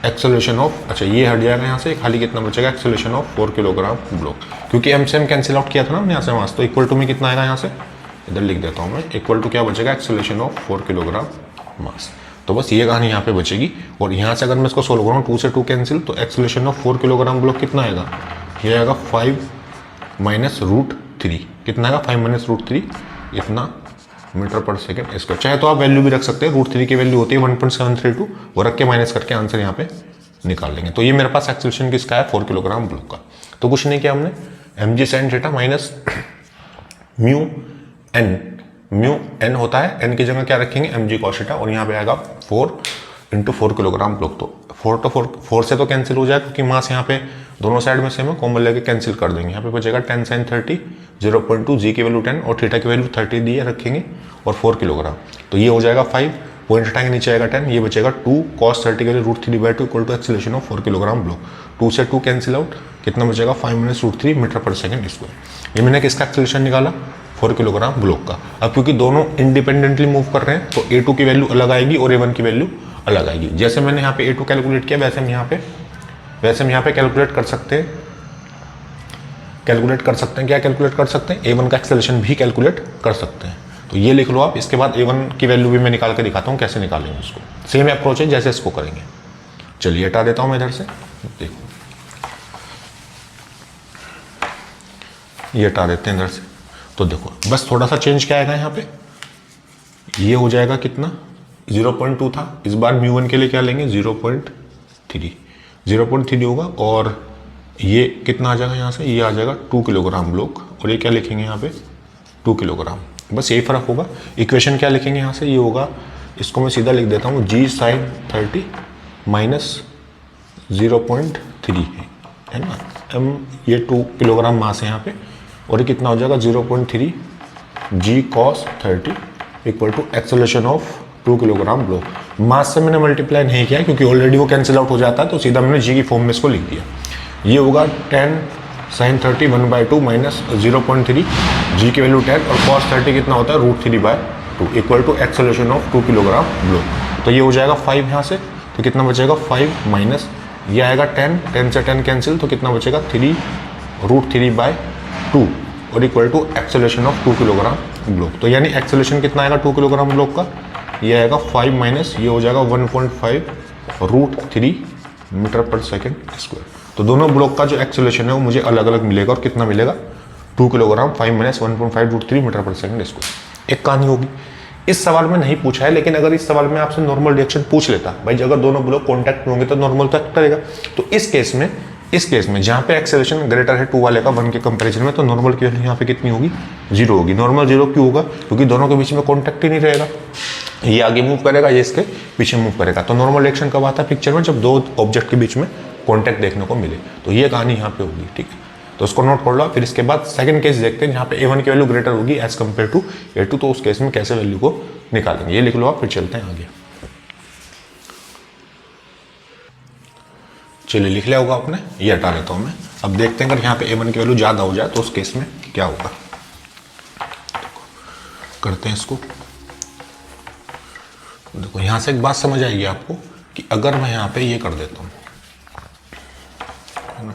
एक्सेलरेशन ऑफ, अच्छा ये हट जाएगा यहाँ से, खाली कितना बचेगा, एक्सेलरेशन ऑफ 4 किलोग्राम ब्लॉक, क्योंकि m से m कैंसिल आउट किया था ना हमने यहाँ से मास। तो इक्वल टू में कितना आएगा, यहाँ से इधर लिख देता हूँ मैं, इक्वल टू क्या बचेगा, एक्सेलरेशन ऑफ 4 किलोग्राम मास। तो बस ये कहानी यहाँ पे बचेगी, और यहाँ से अगर मैं इसको सोल्व करूँ, 2 से 2 कैंसिल, तो एक्सेलरेशन ऑफ 4 किलोग्राम ब्लॉक कितना आएगा, ये आएगा 5 माइनस √3, कितना आएगा 5 माइनस √3, इतना मीटर पर सेकेंड स्क्वायर। चाहे तो आप वैल्यू भी रख सकते हैं, √3 की वैल्यू होती है 1.732, वो रख के माइनस करके आंसर यहाँ पे निकाल लेंगे। तो ये मेरे पास एक्सेलरेशन किसका है, 4 किलोग्राम ब्लॉक का। तो कुछ नहीं किया हमने, mg sine theta minus mu n होता है, n की जगह क्या रखेंगे, mg कॉस थीटा, और यहाँ पे आएगा 4 इंटू 4 किलोग्राम ब्लॉक। तो 4 से तो कैंसिल हो जाएगा, क्योंकि मास यहाँ पे दोनों साइड में सेम है, कॉमन लेके कैंसिल कर देंगे। यहाँ पे बचेगा 10 साइन 30, 0.2, जी की वैल्यू 10 और थीटा की वैल्यू 30 दिए रखेंगे, और 4 किलोग्राम। तो ये हो जाएगा 5, पॉइंट हटाएंगे नीचे आएगा 10, ये बचेगा 2 कॉस 30 की value √3/2 equal to acceleration of 4 kilogram block. 2 से 2 कैंसिल आउट, कितना बचेगा 5 minus √3 metre per second square. ये मैंने किसका एक्सेलरेशन निकाला, 4 किलोग्राम ब्लॉक का। अब क्योंकि दोनों इंडिपेंडेंटली मूव कर रहे हैं, तो A2 की वैल्यू अलग आएगी और A1 की वैल्यू अलग आएगी। जैसे मैंने यहाँ पे A2 कैलकुलेट किया वैसे हम यहाँ पे कैलकुलेट कर सकते हैं। क्या कैलकुलेट कर सकते हैं? A1 का एक्सेलरेशन भी कैलकुलेट कर सकते हैं। तो ये लिख लो आप। इसके बाद A1 की वैल्यू भी मैं निकाल के दिखाता हूँ कैसे निकालेंगे उसको। सेम अप्रोच है जैसे इसको करेंगे। चलिए हटा देता हूँ मैं इधर से, देखो ये हटा देते हैं इधर से। तो देखो बस थोड़ा सा चेंज क्या आएगा यहाँ पे, ये हो जाएगा कितना 0.2 था, इस बार μ1 के लिए क्या लेंगे 0.3 होगा। और ये कितना आ जाएगा यहाँ से, ये आ जाएगा 2 किलोग्राम ब्लॉक। और ये क्या लिखेंगे यहाँ पे 2 किलोग्राम। बस यही फर्क होगा। इक्वेशन क्या लिखेंगे यहाँ से, ये होगा, इसको मैं सीधा लिख देता हूँ g sin 30 माइनस 0.3 है ना। ये 2 किलोग्राम मास है यहाँ पे। और ये कितना हो जाएगा 0.3 g cos 30 equal to acceleration of 2 kilogram block. Mass से मैंने मल्टीप्लाई नहीं किया क्योंकि ऑलरेडी वो कैंसिल आउट हो जाता है, तो सीधा मैंने g की फॉर्म में इसको लिख दिया। ये होगा 10 sin 30 1/2 माइनस 0.3 g की वैल्यू 10 और cos 30 कितना होता है √3/2 equal to acceleration of 2 kilogram block. तो ये हो जाएगा 5 यहाँ से, तो कितना बचेगा 5 माइनस ये आएगा 10 से 10 कैंसिल, तो कितना बचेगा 3 √3/2 और equal to acceleration of 2 kilogram block. तो यानी एक्सेलरेशन कितना आएगा 2 किलोग्राम ब्लॉक का, ये आएगा 5 माइनस ये हो जाएगा 1.5 √3 मीटर पर सेकेंड स्क्वायर। तो दोनों ब्लॉक का जो एक्सेलरेशन है वो मुझे अलग अलग मिलेगा। और कितना मिलेगा 2 kilogram 5 minus 1.5 √3 metre per second square. एक कहानी होगी। इस सवाल में नहीं पूछा है, लेकिन अगर इस सवाल में आपसे नॉर्मल रिएक्शन पूछ लेता, भाई अगर दोनों ब्लॉक कॉन्टैक्ट में होंगे तो नॉर्मल तो एक्ट करेगा। तो इस केस में जहाँ पे एक्सेलरेशन ग्रेटर है 2 वाले का 1 के कंपैरिजन में, तो नॉर्मल की वैल्यू यहाँ पे कितनी होगी 0 होगी। नॉर्मल 0 क्यों होगा, क्योंकि दोनों के बीच में कॉन्टैक्ट ही नहीं रहेगा। ये आगे मूव करेगा, ये इसके पीछे मूव करेगा। तो नॉर्मल रिएक्शन कब आता है पिक्चर में, जब 2 ऑब्जेक्ट के बीच में कॉन्टैक्ट देखने को मिले। तो ये कहानी यहाँ पे होगी, ठीक है। तो उसको नोट कर लो। फिर इसके बाद सेकंड केस देखते हैं जहाँ पे A1 की वैल्यू ग्रेटर होगी एज कम्पेयर टू A2। तो उस केस में कैसे वैल्यू को निकालेंगे ये लिख लो आप, फिर चलते हैं आगे। चलिए लिख लिया होगा आपने, ये हटा लेता हूँ मैं। अब देखते हैं अगर यहाँ पे A1 की वैल्यू ज़्यादा हो जाए तो उस केस में क्या होगा। करते हैं इसको। देखो यहाँ से एक बात समझ आएगी आपको कि अगर मैं यहाँ पे ये कर देता हूँ, है ना,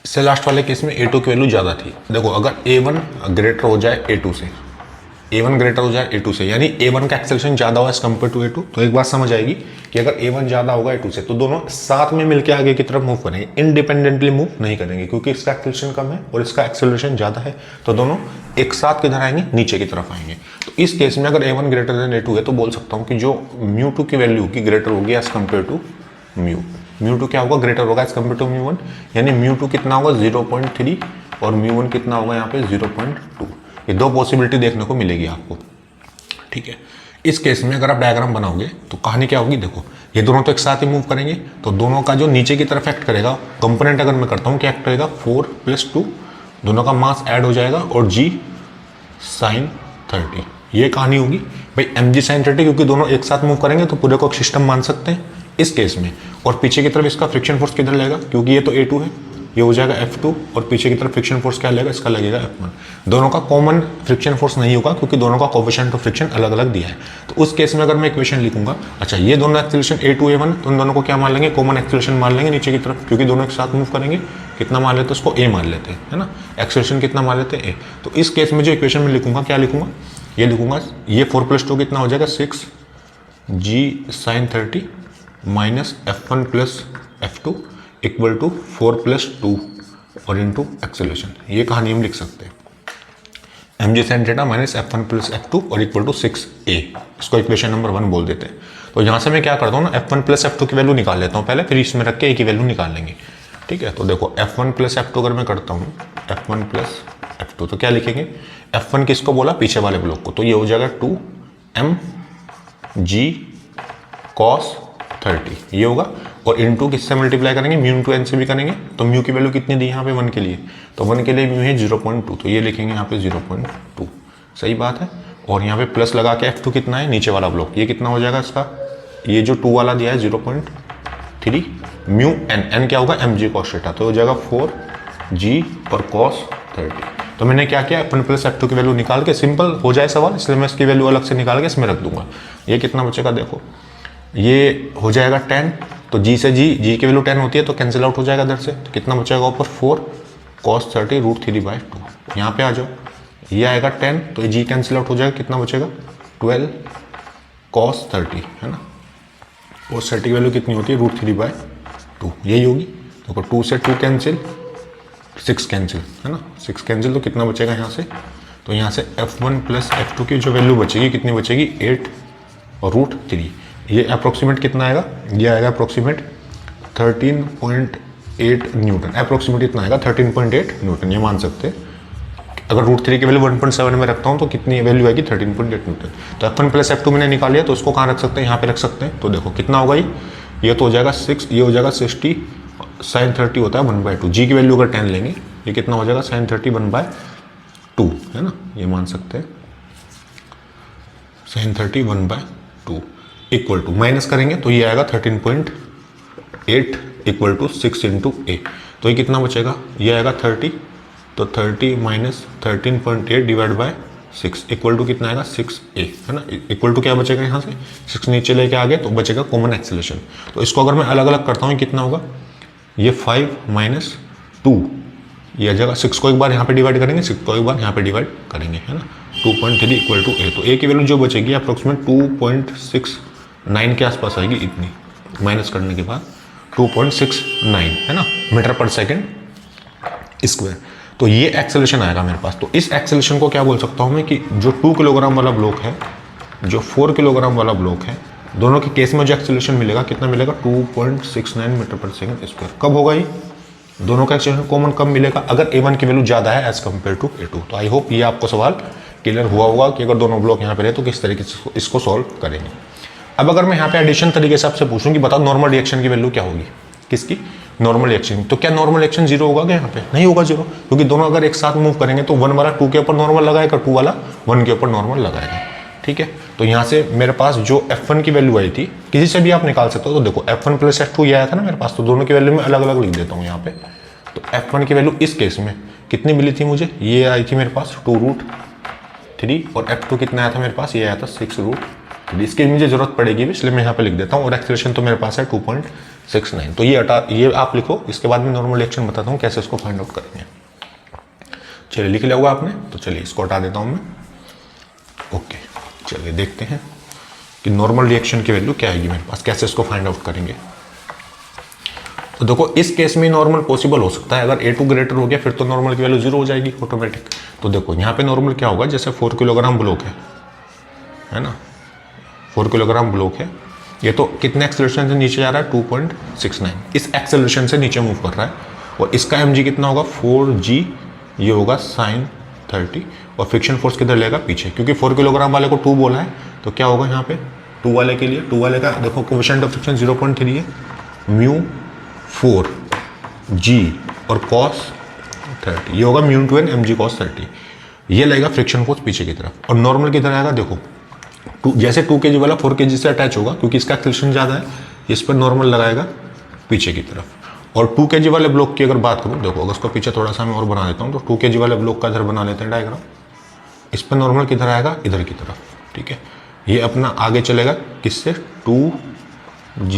इससे लास्ट वाले केस में A2 की वैल्यू ज़्यादा थी। देखो अगर A1 ग्रेटर हो जाए A2 से, A1 ग्रेटर हो जाए A2 से, यानी A1 का एक्सेलरेशन ज़्यादा हो एज कम्पेयर टू A2, तो एक बात समझ आएगी कि अगर A1 ज़्यादा होगा A2 से तो दोनों साथ में मिलकर आगे की तरफ मूव करेंगे, इंडिपेंडेंटली मूव नहीं करेंगे, क्योंकि इसका एक्सेलरेशन कम है और इसका एक्सेलरेशन ज़्यादा है। तो दोनों एक साथ किधर आएंगे, नीचे की तरफ आएंगे। तो इस केस में अगर A1 ग्रेटर देन A2 है तो बोल सकता हूँ कि जो μ2 की वैल्यू होगी ग्रेटर होगी एज कम्पेयर टू μ2 क्या होगा, ग्रेटर होगा एज कम्पेयर टू μ1। यानी μ2 कितना होगा 0.3 और μ1 कितना होगा यहाँ पे 0.2। ये 2 पॉसिबिलिटी देखने को मिलेगी आपको, ठीक है। इस केस में अगर आप डायग्राम बनाओगे तो कहानी क्या होगी, देखो ये दोनों तो एक साथ ही मूव करेंगे, तो दोनों का जो नीचे की तरफ एक्ट करेगा कंपोनेंट अगर मैं करता हूँ क्या एक्ट करेगा 4 + 2, दोनों का मास ऐड हो जाएगा और g sin 30। ये कहानी होगी भाई mg sin 30, क्योंकि दोनों एक साथ मूव करेंगे तो पूरे को एक सिस्टम मान सकते हैं इस केस में। और पीछे की तरफ इसका फ्रिक्शन फोर्स किधर लगेगा, क्योंकि ये तो A2 है, ये हो जाएगा F2 और पीछे की तरफ फ्रिक्शन फोर्स क्या लगेगा, इसका लगेगा F1। दोनों का कॉमन फ्रिक्शन फोर्स नहीं होगा क्योंकि दोनों का कोएफिशिएंट ऑफ फ्रिक्शन अलग अलग दिया है। तो उस केस में अगर मैं इक्वेशन लिखूंगा, अच्छा ये दोनों एक्सेलरेशन A2 A1, तो उन दोनों को क्या मान लेंगे, कॉमन एक्सेलरेशन मान लेंगे नीचे की तरफ, क्योंकि दोनों एक साथ मूव करेंगे। कितना मान लेते हैं उसको, A मान लेते हैं, है ना। एक्सेलरेशन कितना मान लेते हैं A। तो इस केस में जो इक्वेशन में लिखूंगा क्या लिखूंगा, ये लिखूंगा ये 4 + 2 कितना हो जाएगा 6 g sin 30 minus F1 + F2 equal to 4 + 2 और इंटू एक्सेलरेशन। ये कहानी हम लिख सकते हैं mg sin theta minus F1 + F2 और इक्वल टू 6a। इसको इक्वेशन नंबर 1 बोल देते हैं। तो यहाँ से मैं क्या करता हूँ ना, F1 + F2 की वैल्यू निकाल लेता हूँ पहले, फिर इसमें रख के a की वैल्यू निकाल लेंगे, ठीक है। तो देखो F1 + F2 अगर मैं करता हूँ F1 + F2 तो क्या लिखेंगे, F1 किसको बोला, पीछे वाले ब्लॉक को, तो ये हो जाएगा 2mg cos 30 ये होगा। और इनटू किससे मल्टीप्लाई करेंगे, μ × n से भी करेंगे। तो μ की वैल्यू कितनी दी यहाँ पे 1 के लिए, तो 1 के लिए μ है 0.2, तो ये लिखेंगे यहाँ पे 0.2, सही बात है। और यहाँ पे प्लस लगा के F2 कितना है, नीचे वाला ब्लॉक, ये कितना हो जाएगा इसका, ये जो 2 वाला दिया है 0.3 μ n क्या होगा mg cos थीटा, तो हो जाएगा 4g और cos 30। तो मैंने क्या किया, F1 + F2 की वैल्यू निकाल के, सिंपल हो जाए सवाल इसलिए मैं इसकी वैल्यू अलग से निकाल के इसमें रख दूंगा। ये कितना बचेगा देखो, ये हो जाएगा 10, तो जी से जी की वैल्यू 10 होती है तो कैंसिल आउट हो जाएगा इधर से, तो कितना बचेगा ऊपर 4 cos 30 √3/2। यहाँ पे आ जाओ, ये आएगा 10, तो ये जी कैंसिल आउट हो जाएगा, कितना बचेगा 12 cos 30, है ना। cos 30 की वैल्यू कितनी होती है √3/2, यही होगी। देखो 2 से 2 कैंसिल, 6 कैंसिल, है ना, 6 कैंसिल, तो कितना बचेगा यहाँ से, तो यहाँ से f1 प्लस f2 की जो वैल्यू बचेगी कितनी बचेगी 8 और √3। ये अप्रोक्सीमेट कितना आएगा, ये आएगा अप्रोक्सीमेट 13.8 न्यूटन, अप्रोक्सीमेट इतना आएगा 13.8 न्यूटन, ये मान सकते हैं। अगर √3 की वैल्यू 1.7 में रखता हूँ तो कितनी वैल्यू आएगी 13.8 न्यूटन। तो f1 प्लस f2 मैंने निकाल लिया, तो उसको कहाँ रख सकते हैं, यहाँ पे रख सकते हैं। तो देखो कितना होगा, ये तो हो जाएगा 6, ये हो जाएगा 60 sin 30 होता है 1/2। जी की वैल्यू अगर 10 लेंगे, ये कितना हो जाएगा sin 30 1/2, है ना, ये मान सकते हैं sin 30 1/2 इक्वल टू, माइनस करेंगे तो ये आएगा 13.8 इक्वल टू 6 × a। तो ये कितना बचेगा, ये आएगा 30, तो 30 minus 13.8 divide by 6 equal to कितना आएगा 6a, है ना। इक्वल टू क्या बचेगा, यहाँ से 6 नीचे लेके आ गए तो बचेगा कॉमन एक्सेलरेशन। तो इसको अगर मैं अलग अलग करता हूँ कितना होगा, ये 5 माइनस 2, ये आ जाएगा 6 को एक बार यहाँ पे डिवाइड करेंगे, 6 को एक बार यहाँ पे डिवाइड करेंगे, है ना। 2.3 इक्वल टू a, तो a की वैल्यू जो बचेगी अप्रोक्सीमेट 2.69 के आसपास आएगी, इतनी माइनस करने के बाद 2.69, है ना, मीटर पर सेकेंड स्क्वायर। तो ये एक्सेलरेशन आएगा मेरे पास। तो इस एक्सेलरेशन को क्या बोल सकता हूँ मैं कि जो 2 किलोग्राम वाला ब्लॉक है, जो 4 किलोग्राम वाला ब्लॉक है, दोनों के केस में जो एक्सेलरेशन मिलेगा कितना मिलेगा 2.69 मीटर पर सेकेंड स्क्वायर। कब होगा ये, दोनों का एक्सेलरेशन कॉमन कब मिलेगा, अगर a1 की वैल्यू ज़्यादा है एज कम्पेयर टू a2। तो आई होप ये आपको सवाल क्लियर हुआ होगा कि अगर दोनों ब्लॉक यहाँ पे रहे तो किस तरीके से इसको सॉल्व करेंगे। अब अगर मैं यहाँ पे एडिशन तरीके से आपसे पूछूं कि बताओ नॉर्मल रिएक्शन की वैल्यू क्या होगी, किसकी, नॉर्मल रिएक्शन। तो क्या नॉर्मल रिएक्शन 0 होगा क्या, यहाँ पे नहीं होगा 0, क्योंकि दोनों अगर एक साथ मूव करेंगे तो 1 वाला 2 के ऊपर नॉर्मल लगाएगा, 2 वाला 1 के ऊपर नॉर्मल लगाएगा, ठीक है। तो यहाँ से मेरे पास जो f1 की वैल्यू आई थी, किसी से भी आप निकाल सकते हो। तो देखो f1 प्लस f2 ये आया था ना मेरे पास, तो दोनों की वैल्यू मैं अलग अलग लिख देता हूँ यहाँ पे। तो f1 की वैल्यू इस केस में कितनी मिली थी मुझे, ये आई थी मेरे पास 2√3, और f2 कितना आया था मेरे पास, ये आया था 6√3। इसकी मुझे जरूरत पड़ेगी भी, इसलिए मैं यहाँ पे लिख देता हूँ। और एक्सेलरेशन तो मेरे पास है 2.69, तो ये आप लिखो। इसके बाद में नॉर्मल रिएक्शन बताता हूँ कैसे इसको फाइंड आउट करेंगे। चलिए लिख लिया होगा आपने, तो चलिए इसको हटा देता हूँ मैं। ओके, चलिए देखते हैं कि नॉर्मल रिएक्शन की वैल्यू क्या आएगी मेरे पास, कैसे इसको फाइंड आउट करेंगे। तो देखो इस केस में नॉर्मल पॉसिबल हो सकता है, अगर a2 ग्रेटर हो गया फिर तो नॉर्मल की वैल्यू 0 हो जाएगी ऑटोमेटिक। तो देखो यहाँ पे नॉर्मल क्या होगा, जैसे 4 किलोग्राम ब्लॉक है ना, 4 किलोग्राम ब्लॉक है, ये तो कितने एक्सेलरेशन से नीचे जा रहा है 2.69, इस एक्सेलरेशन से नीचे मूव कर रहा है। और इसका mg कितना होगा 4g, ये होगा sin 30, और फ्रिक्शन फोर्स किधर लेगा पीछे, क्योंकि 4 किलोग्राम वाले को 2 बोला है, तो क्या होगा यहाँ पे 2 वाले के लिए, 2 वाले का देखो कोएफिशिएंट ऑफ फ्रिक्शन 0.3 है, म्यू 4g और cos 30, ये होगा म्यू 2 एन mg cos 30, ये लगेगा फ्रिक्शन फोर्स पीछे की तरफ। और नॉर्मल किधर आएगा, देखो जैसे 2 kg वाला 4 kg से अटैच होगा, क्योंकि इसका एक्सेलरेशन ज़्यादा है, इस पर नॉर्मल लगाएगा पीछे की तरफ। और 2 kg वाले ब्लॉक की अगर बात करूँ, देखो अगर उसको पीछे थोड़ा सा मैं और बना देता हूँ, तो 2 kg वाले ब्लॉक का इधर बना लेते हैं डायग्राम, इस पर नॉर्मल किधर आएगा, इधर की तरफ, ठीक है। ये अपना आगे चलेगा किससे 2g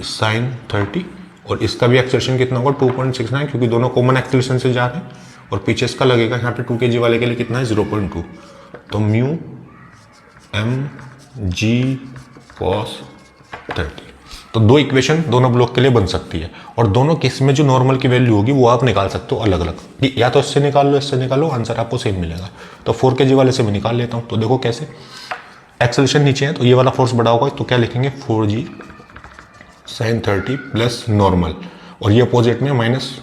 sin 30, और इसका भी एक्सेलरेशन कितना होगा 2.69, क्योंकि दोनों कॉमन एक्सेलरेशन से जा रहे हैं। और पीछे इसका लगेगा यहाँ पे 2 kg वाले के लिए कितना है 0.2, तो म्यू mg cos 30। तो दो इक्वेशन दोनों ब्लॉक के लिए बन सकती है, और दोनों केस में जो नॉर्मल की वैल्यू होगी वो आप निकाल सकते हो अलग अलग, या तो इससे निकाल लो, इससे निकालो, आंसर आपको सेम मिलेगा। तो 4 kg वाले से भी निकाल लेता हूँ। तो देखो कैसे, एक्सेलरेशन नीचे है तो ये वाला फोर्स बड़ा होगा, तो क्या लिखेंगे 4g sin 30 प्लस नॉर्मल, और ये अपोजिट में minus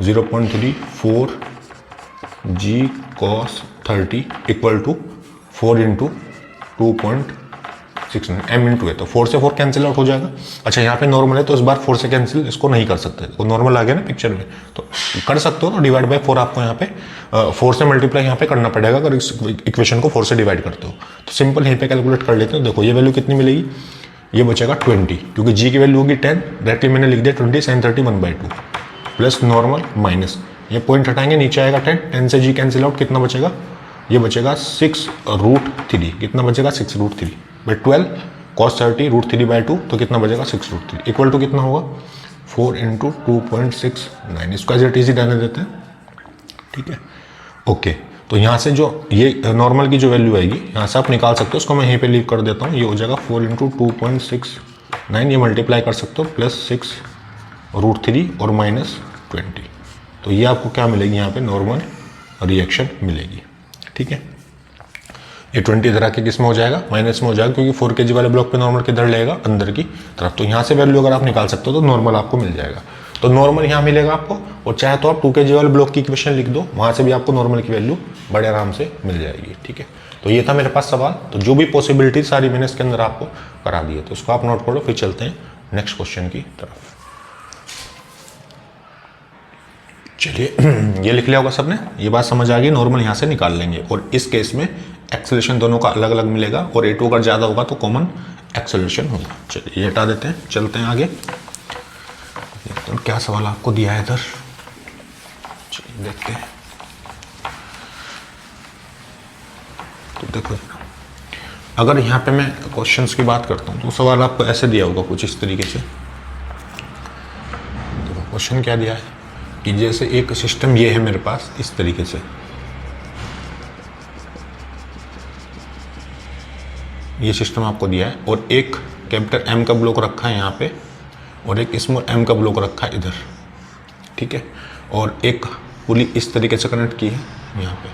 0.34 g cos 30 equal to 4 into 2.69 m into है, तो 4 से 4 कैंसिल आउट हो जाएगा। अच्छा यहाँ पे नॉर्मल है तो इस बार 4 से कैंसिल इसको नहीं कर सकते, तो नॉर्मल आ गया ना पिक्चर में, तो कर सकते हो। तो डिवाइड बाय 4 आपको यहाँ पे 4 से मल्टीप्लाई यहाँ पे करना पड़ेगा अगर इस इक्वेशन को 4 से डिवाइड करते हो। तो सिंपल यहीं पे कैलकुलेट कर लेते हो। देखो ये वैल्यू कितनी मिलेगी, ये बचेगा 20, क्योंकि जी की वैल्यू होगी 10, डायरेक्टली मैंने लिख दिया 20 sin 30 1/2 प्लस नॉर्मल माइनस, ये पॉइंट हटाएंगे नीचे आएगा 10 से जी कैंसिल आउट, कितना बचेगा, ये बचेगा 6√3, कितना बचेगा 6√3 बाई 12, cos 30 √3/2 तो कितना बचेगा 6√3 इक्वल टू कितना होगा 4 × 2.69। इसको एज इट इज रहने देते हैं, ठीक है। ओके, तो यहाँ से जो ये नॉर्मल की जो वैल्यू आएगी यहाँ से आप निकाल सकते हो, उसको मैं यहीं पे लीव कर देता हूँ। ये हो जाएगा 4 × 2.69, ये मल्टीप्लाई कर सकते हो +6√3 और -20। तो ये आपको क्या मिलेगी यहाँ पे नॉर्मल रिएक्शन मिलेगी, ठीक है। ये 20 इधर आके किस में हो जाएगा माइनस में हो जाएगा, क्योंकि 4 kg वाले ब्लॉक पे नॉर्मल किधर लेगा अंदर की तरफ। तो यहाँ से वैल्यू अगर आप निकाल सकते हो तो नॉर्मल आपको मिल जाएगा। तो नॉर्मल यहाँ मिलेगा आपको, और चाहे तो आप 2 kg वाले ब्लॉक की इक्वेशन लिख दो, वहाँ से भी आपको नॉर्मल की वैल्यू बड़े आराम से मिल जाएगी, ठीक है। तो ये था मेरे पास सवाल। तो जो भी पॉसिबिलिटी सारी मैंने इसके अंदर आपको करा दी है, तो उसको आप नोट कर लो, फिर चलते हैं नेक्स्ट क्वेश्चन की तरफ। चलिए ये लिख लिया होगा सबने, ये बात समझ आ गई। नॉर्मल यहाँ से निकाल लेंगे, और इस केस में एक्सेलरेशन दोनों का अलग अलग मिलेगा, और A2 अगर ज़्यादा होगा तो कॉमन एक्सेलरेशन होगा। चलिए ये हटा देते हैं, चलते हैं आगे। तो क्या सवाल आपको दिया है इधर, चलिए देखते हैं। तो देखो, अगर यहाँ पे मैं क्वेश्चंस की बात करता हूँ तो सवाल आपको ऐसे दिया होगा कुछ इस तरीके से। देखो क्वेश्चन क्या दिया है कि जैसे एक सिस्टम ये है मेरे पास इस तरीके से, ये सिस्टम आपको दिया है, और एक कैपिटल M का ब्लॉक रखा है यहाँ पे, और एक स्मॉल m का ब्लॉक रखा है इधर, ठीक है। और एक पुली इस तरीके से कनेक्ट की है यहाँ पे,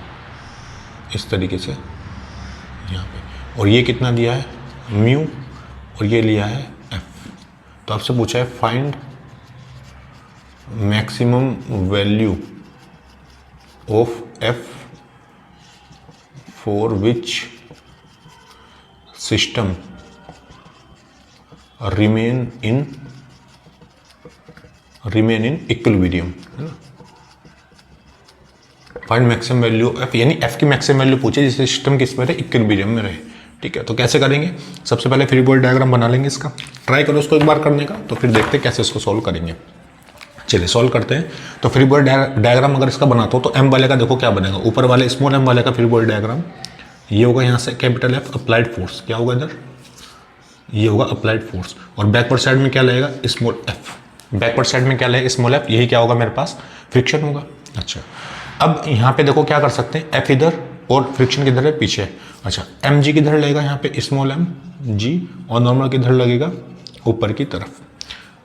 इस तरीके से यहाँ पे, और ये कितना दिया है म्यू, और ये लिया है f। तो आपसे पूछा है find maximum value of f for which system remain in equilibrium, है ना। फाइंड मैक्सिमम वैल्यू एफ, यानी एफ की मैक्सिमम वैल्यू पूछे जिस सिस्टम किस में रहे इक्विलिब्रियम में रहे, ठीक है। तो कैसे करेंगे, सबसे पहले फ्री बॉडी डायग्राम बना लेंगे इसका, ट्राई करो उसको एक बार करने का, तो फिर देखते हैं कैसे इसको सॉल्व करेंगे। चलिए सॉल्व करते हैं। तो फ्री बॉडी डायग्राम अगर इसका बनाता हो तो एम वाले का देखो क्या बनेगा, ऊपर वाले स्मॉल एम वाले का फ्री बॉडी डायग्राम ये होगा, यहाँ से कैपिटल एफ अप्लाइड फोर्स क्या होगा इधर, ये होगा अप्लाइड फोर्स, और बैकवर्ड साइड में क्या लगेगा स्मॉल एफ, बैकवर्ड साइड में क्या लगेगा स्मॉल एफ, यही क्या होगा मेरे पास फ्रिक्शन होगा। अच्छा, अब यहाँ पे देखो क्या कर सकते हैं, एफ इधर और फ्रिक्शन किधर है पीछे। अच्छा, एम जी किधर लगेगा यहाँ पे स्मॉल एम जी, और नॉर्मल किधर लगेगा ऊपर की तरफ।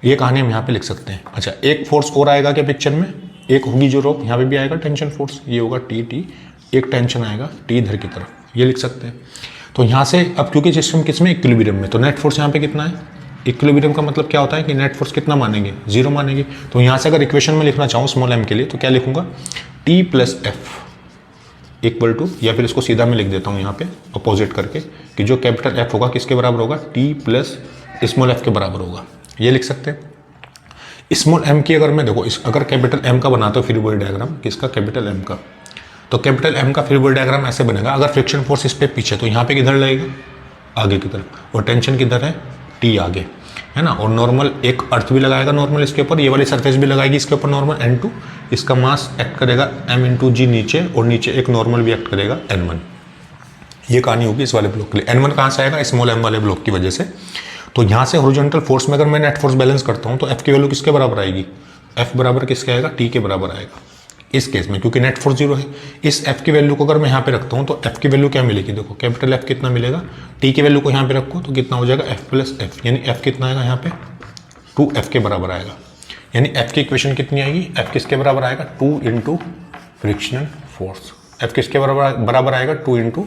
ये कहानी हम यहाँ पे लिख सकते हैं। अच्छा, एक फोर्स और आएगा क्या पिक्चर में, एक होगी जो रोक, यहाँ पे भी आएगा टेंशन फोर्स, ये होगा टी, एक टेंशन आएगा टी इधर की तरफ, ये लिख सकते हैं। तो यहाँ से अब क्योंकि सिस्टम किस में इक्विलिब्रियम में, तो नेट फोर्स यहाँ पे कितना है, इक्विलिब्रियम का मतलब क्या होता है कि नेट फोर्स कितना मानेंगे, जीरो मानेंगे। तो यहाँ से अगर इक्वेशन में लिखना चाहूँ स्मॉल एम के लिए तो क्या लिखूंगा, T plus F equal to, या फिर इसको सीधा मैं लिख देता हूँ यहाँ पे अपोजिट करके कि जो कैपिटल एफ होगा किसके बराबर होगा, टी प्लस स्मॉल एफ के बराबर होगा, ये लिख सकते हैं। स्मॉल एम की अगर मैं देखो अगर कैपिटल एम का बनाता हूँ फ्री बॉडी डायग्राम, किसका कैपिटल एम का, तो कैपिटल एम का फ्री बॉडी डायग्राम ऐसे बनेगा। अगर फ्रिक्शन फोर्स इस पे पीछे तो यहाँ पे किधर लगेगा आगे की तरफ, और टेंशन किधर है टी आगे, है ना। और नॉर्मल एक अर्थ भी लगाएगा नॉर्मल इसके ऊपर, ये वाली सरफेस भी लगाएगी इसके ऊपर नॉर्मल N2, इसका मास एक्ट करेगा m×g नीचे, और नीचे एक नॉर्मल भी एक्ट करेगा N1। ये कहानी होगी इस वाले ब्लॉक के लिए। N1 कहाँ से आएगा, स्मॉल एम वाले ब्लॉक की वजह से। तो यहाँ से हॉरिजॉन्टल फोर्स में अगर मैं नेट फोर्स बैलेंस करता हूँ तो एफ की वैल्यू किसके बराबर आएगी, एफ बराबर किसके आएगा, टी के बराबर आएगा इस केस में, क्योंकि नेट फोर्स जीरो है। इस एफ की वैल्यू को अगर मैं यहाँ पे रखता हूँ तो एफ की वैल्यू क्या मिलेगी, देखो कैपिटल एफ कितना मिलेगा, टी की वैल्यू को यहाँ पे रखो तो कितना हो जाएगा एफ प्लस एफ, यानी एफ कितना आएगा यहाँ पे 2f के बराबर आएगा। यानी एफ की इक्वेशन कितनी आएगी, एफ किसके बराबर आएगा, 2 × फ्रिक्शनल फोर्स, एफ किसके बराबर आएगा 2 ×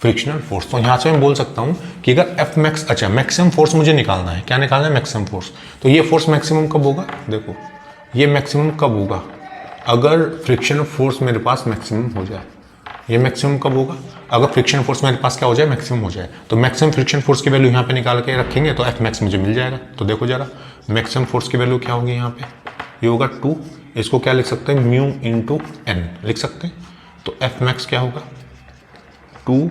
फ्रिक्शनल फोर्स। तो यहाँ से मैं बोल सकता हूँ कि अगर एफ मैक्स, अच्छा मैक्सिमम फोर्स मुझे निकालना है, क्या निकालना है मैक्सिमम फोर्स। तो ये फोर्स मैक्सिमम कब होगा, देखो ये मैक्सिमम कब होगा, अगर फ्रिक्शन फोर्स मेरे पास मैक्सिमम हो जाए। ये मैक्सिमम कब होगा, अगर फ्रिक्शन फोर्स मेरे पास क्या हो जाए, मैक्सिमम हो जाए। तो मैक्सिमम फ्रिक्शन फोर्स की वैल्यू यहाँ पे निकाल के रखेंगे तो एफ मैक्स मुझे मिल जाएगा। तो देखो जरा मैक्सिमम फोर्स की वैल्यू क्या होगी यहाँ पे, ये होगा 2, इसको क्या लिख सकते हैं म्यू × n लिख सकते हैं। तो एफ मैक्स क्या होगा 2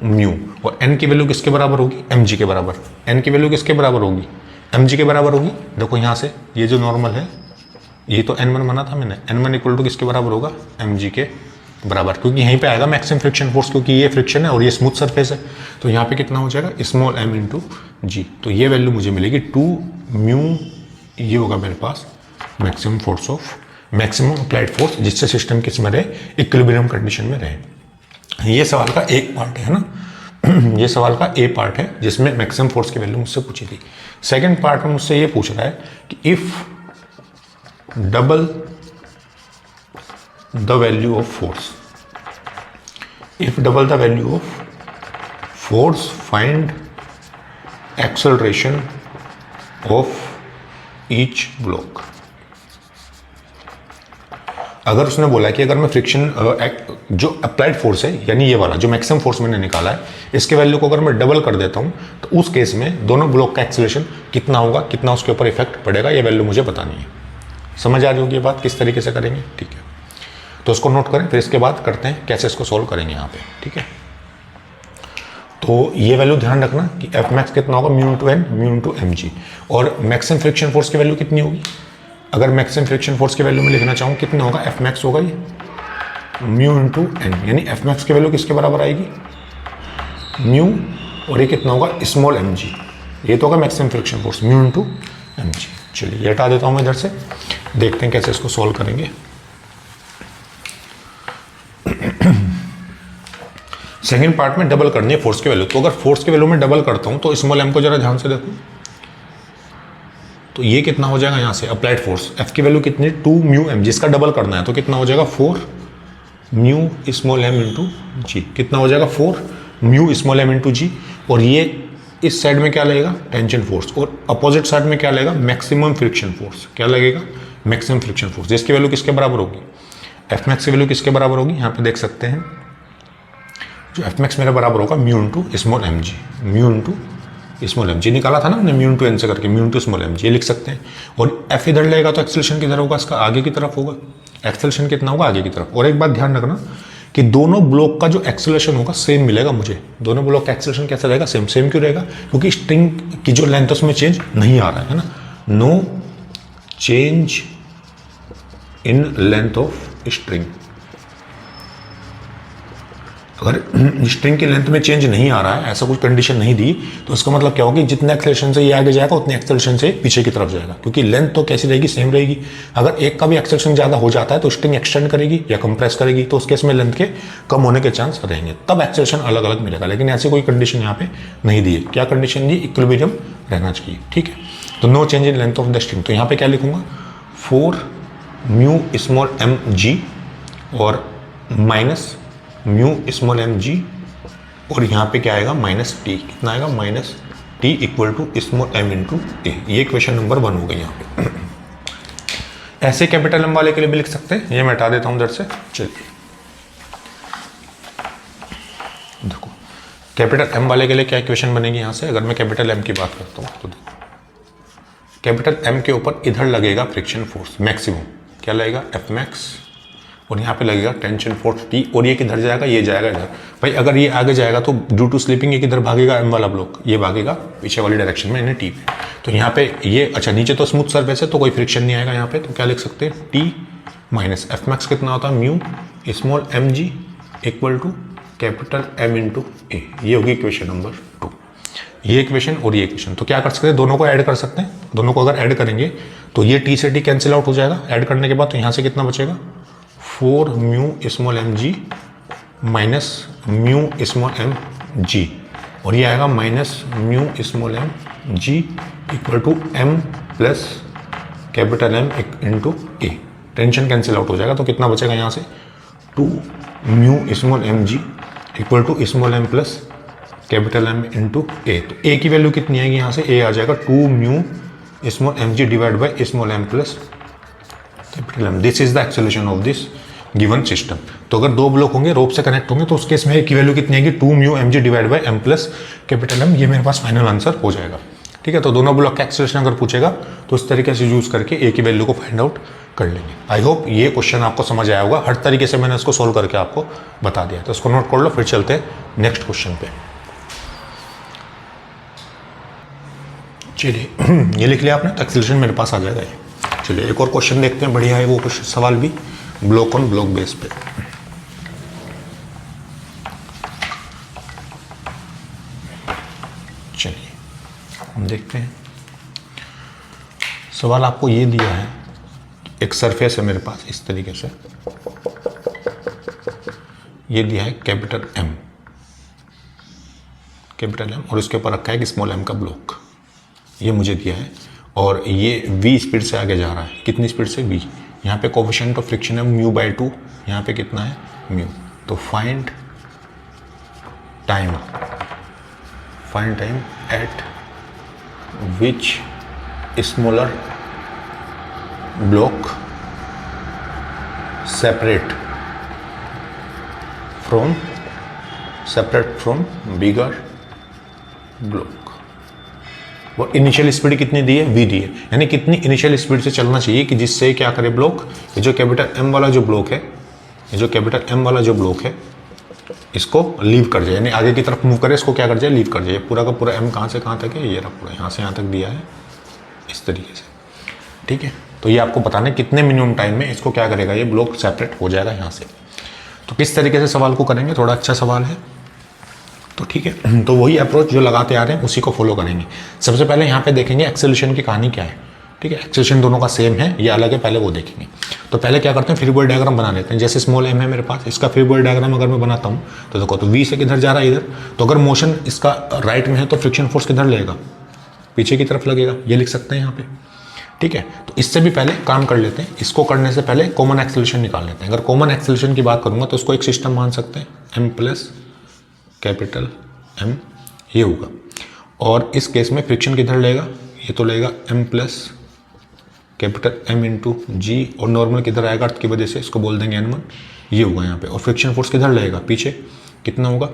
म्यू, और n की वैल्यू किसके बराबर होगी, mg के बराबर। n की वैल्यू किसके बराबर होगी, mg के बराबर होगी। देखो यहाँ से ये जो नॉर्मल है ये तो n1 बना था मैंने, n1 इक्वल टू किसके बराबर होगा, mg के बराबर, क्योंकि यहीं पे आएगा मैक्सिमम फ्रिक्शन फोर्स, क्योंकि ये फ्रिक्शन है और ये स्मूथ सरफेस है। तो यहाँ पे कितना हो जाएगा, स्मॉल m इंटू जी। तो ये वैल्यू मुझे मिलेगी 2 म्यू, ये होगा मेरे पास maximum force of, maximum applied force, जिससे सिस्टम किस में रहे, इक्विलिब्रियम कंडीशन में रहे। ये सवाल का एक पार्ट है ना, ये सवाल का ए पार्ट है जिसमें मैक्सिमम फोर्स की वैल्यू मुझसे पूछी थी। सेकंड पार्ट में मुझसे ये पूछ रहा है कि if double the value of force, if double the value of force find acceleration of each block. अगर उसने बोला कि अगर मैं फ्रिक्शन जो अप्लाइड फोर्स है, यानी ये वाला जो मैक्सिमम फोर्स मैंने निकाला है, इसके वैल्यू को अगर मैं डबल कर देता हूं तो उस केस में दोनों ब्लॉक का एक्सेलरेशन कितना होगा, कितना उसके ऊपर इफेक्ट पड़ेगा, ये वैल्यू मुझे बतानी है। समझ आ रही होगी ये बात, किस तरीके से करेंगे, ठीक है। तो उसको नोट करें, फिर इसके बाद करते हैं कैसे इसको सोल्व करेंगे यहाँ पे, ठीक है। तो ये वैल्यू ध्यान रखना कि एफ मैक्स कितना होगा, mu into N, mu into m g. और मैक्सिमम फ्रिक्शन फोर्स की वैल्यू कितनी होगी, अगर मैक्सिमम फ्रिक्शन फोर्स की वैल्यू में लिखना चाहूँ कितना होगा, एफ मैक्स होगा ये म्यू इंटू एन, यानी एफ मैक्स की वैल्यू किसके बराबर आएगी, म्यू, और ये कितना होगा, स्मॉल एम जी। ये तो होगा maximum friction force, mu into m g. चलिए ये हटा देता हूँ मैं इधर से, देखते हैं कैसे इसको सॉल्व करेंगे। सेकेंड पार्ट में डबल करनी है फोर्स की वैल्यू। तो अगर फोर्स की वैल्यू में डबल करता हूँ तो स्मॉल एम को जरा ध्यान से देखो, तो ये कितना हो जाएगा यहाँ से, अप्लाइड फोर्स एफ की वैल्यू कितनी, 2 म्यू एम, जिसका डबल करना है तो कितना हो जाएगा 4 म्यू स्मॉल एम इंटू जी। कितना हो जाएगा 4 mu small m into g. और ये इस साइड में क्या लगेगा, टेंशन फोर्स, और अपोजिट साइड में क्या लगेगा, मैक्सिमम फ्रिक्शन फोर्स। क्या लगेगा, मैक्सिमम फ्रिक्शन फोर्स, जिसकी वैल्यू किसके बराबर होगी, एफ मैक्स की वैल्यू किसके बराबर होगी, यहाँ पे देख सकते हैं जो एफ मैक्स मेरा बराबर होगा mu into small m g, mu into small m g निकाला था ना हमने, म्यू इंटू एन से करके, mu into small m g लिख सकते हैं। और एफ इधर लगेगा तो एक्सेलरेशन किधर होगा, इसका आगे की तरफ होगा, एक्सेलरेशन कितना होगा, आगे की तरफ। और एक बात ध्यान रखना कि दोनों ब्लॉक का जो एक्सेलरेशन होगा सेम मिलेगा मुझे, दोनों ब्लॉक का एक्सेलरेशन कैसा रहेगा, सेम। सेम क्यों रहेगा, क्योंकि स्ट्रिंग की जो लेंथ उसमें चेंज नहीं आ रहा है ना, no change in length of string. अगर स्ट्रिंग की लेंथ में चेंज नहीं आ रहा है, ऐसा कुछ कंडीशन नहीं दी, तो इसका मतलब क्या होगा, जितने एक्सेलरेशन से ये आगे जाएगा उतने एक्सेलरेशन से पीछे की तरफ जाएगा, क्योंकि लेंथ तो कैसी रहेगी, सेम रहेगी। अगर एक का भी एक्सेलरेशन ज़्यादा हो जाता है तो स्ट्रिंग एक्सटेंड करेगी या कंप्रेस करेगी, तो उस केस में लेंथ के कम होने के चांस रहेंगे, तब एक्सेलरेशन अलग अलग मिलेगा। लेकिन ऐसी कोई कंडीशन यहाँ पे नहीं दी है। क्या कंडीशन दी, इक्विलिब्रियम रहना चाहिए, ठीक है। तो no change in length of the string, तो यहाँ पे क्या लिखूंगा, 4 म्यू स्मॉल एम जी और minus mu small m g, और यहाँ पे क्या आएगा, माइनस टी। कितना आएगा, minus T equal to small m into a. ये क्वेश्चन नंबर 1 हो गई यहाँ पे। ऐसे कैपिटल एम वाले के लिए भी लिख सकते हैं, ये मैं हटा देता हूँ इधर से। चलिए देखो, कैपिटल एम वाले के लिए क्या इक्वेशन बनेगी यहाँ से, अगर मैं कैपिटल एम की बात करता हूँ तो देखो, कैपिटल एम के ऊपर इधर लगेगा फ्रिक्शन फोर्स मैक्सिमम, क्या लगेगा, एफ मैक्स, और यहाँ पे लगेगा टेंशन फोर्स टी, और ये किधर जाएगा, ये जाएगा इधर। भाई अगर ये आगे जाएगा तो ड्यू टू स्लिपिंग ये किधर भागेगा, एम वाला ब्लॉक, ये भागेगा पीछे वाली डायरेक्शन में, इन्हें टी पे। तो यहाँ पे ये, अच्छा नीचे तो स्मूथ सरफेस है तो कोई फ्रिक्शन नहीं आएगा यहाँ पे, तो क्या लिख सकते हैं, टी माइनस एफ मैक्स कितना होता है, mu small m g equal to capital M into a. ये होगी इक्वेशन नंबर 2। ये इक्वेशन और ये इक्वेशन, तो क्या कर सकते हैं, दोनों को ऐड कर सकते हैं। दोनों को अगर ऐड करेंगे तो ये टी से टी कैंसिल आउट हो जाएगा। ऐड करने के बाद तो यहाँ से कितना बचेगा, 4 mu small m g minus mu small m g, और ये आएगा minus mu small m g equal to m plus capital M into a. Tension cancel out हो जाएगा, तो कितना बचेगा यहाँ से, 2 mu small m g equal to small m plus capital M into a. तो ए की वैल्यू कितनी आएगी यहाँ से, ए आ जाएगा 2 mu small m g divide by small m plus capital M. This is the acceleration of this given system. तो अगर दो ब्लॉक होंगे, रोप से कनेक्ट होंगे, तो उस केस में ए की वैल्यू कितनी आएगी, 2 mu m g divide by m plus capital M. ये मेरे पास फाइनल आंसर हो जाएगा, ठीक है। तो दोनों ब्लॉक का एक्सेलरेशन अगर पूछेगा तो इस तरीके से यूज करके ए की वैल्यू को फाइंड आउट कर लेंगे। आई होप ये क्वेश्चन आपको समझ आया होगा, हर तरीके से मैंने इसको सोल्व करके आपको बता दिया। तो इसको नोट कर लो, फिर चलते हैं नेक्स्ट क्वेश्चन पे। चलिए ये लिख लिया आपने, तो एक्सेलरेशन मेरे पास आ जाएगा ये। चलिए एक और क्वेश्चन देखते हैं, बढ़िया है वो क्वेश्चन, सवाल भी ब्लॉक ऑन ब्लॉक बेस पे। हम देखते हैं। सवाल आपको ये दिया है, एक सरफेस है मेरे पास इस तरीके से, ये दिया है कैपिटल एम और उसके ऊपर रखा है कि स्मॉल एम का ब्लॉक, ये मुझे दिया है। और ये v स्पीड से आगे जा रहा है, कितनी स्पीड से? v। यहाँ पे कोफिशिएंट ऑफ फ्रिक्शन है μ/2, यहाँ पे कितना है? म्यू। तो find time eight which smaller block separate from bigger block. वो इनिशियल स्पीड कितनी दी है? v दी है, यानी कितनी इनिशियल स्पीड से चलना चाहिए कि जिससे क्या करे ब्लॉक, ये जो कैपिटल M वाला जो ब्लॉक है, इसको लीव कर जाए, यानी आगे की तरफ मूव करे, इसको क्या कर जाए? लीव कर जाए। पूरा का पूरा M कहाँ से कहाँ तक है? ये रहा पूरा, यहाँ से यहाँ तक दिया है इस तरीके से, ठीक है। तो ये आपको बताना है कितने मिनिमम टाइम में इसको क्या करेगा, ये ब्लॉक सेपरेट हो जाएगा यहाँ से। तो किस तरीके से सवाल को करेंगे, थोड़ा अच्छा सवाल है, तो ठीक है। तो वही अप्रोच जो लगाते आ रहे हैं उसी को फॉलो करेंगे। सबसे पहले यहाँ पे देखेंगे एक्सेलरेशन की कहानी क्या है, ठीक है। एक्सेलरेशन दोनों का सेम है, ये अलग है, पहले वो देखेंगे। तो पहले क्या करते हैं, फ्री बॉडी डायग्राम बना लेते हैं। जैसे स्मॉल एम है मेरे पास, इसका फ्री बॉडी डायग्राम अगर मैं बनाता हूँ तो देखो, तो वी से किधर जा रहा है? इधर। तो अगर मोशन इसका राइट में है तो फ्रिक्शन फोर्स किधर लगेगा? पीछे की तरफ लगेगा, ये लिख सकते हैं यहाँ पे, ठीक है। तो इससे भी पहले काम कर लेते हैं, इसको करने से पहले कॉमन एक्सेलरेशन निकाल लेते हैं। अगर कॉमन एक्सेलरेशन की बात करूँगा तो उसको एक सिस्टम मान सकते हैं, एम प्लस कैपिटल M ये होगा। और इस केस में फ्रिक्शन किधर लेगा? ये तो लेगा M plus capital M into g, और नॉर्मल किधर आएगा? अर्थ की वजह से इसको बोल देंगे N1, ये होगा यहाँ पे। और फ्रिक्शन फोर्स किधर लेगा? पीछे। कितना होगा?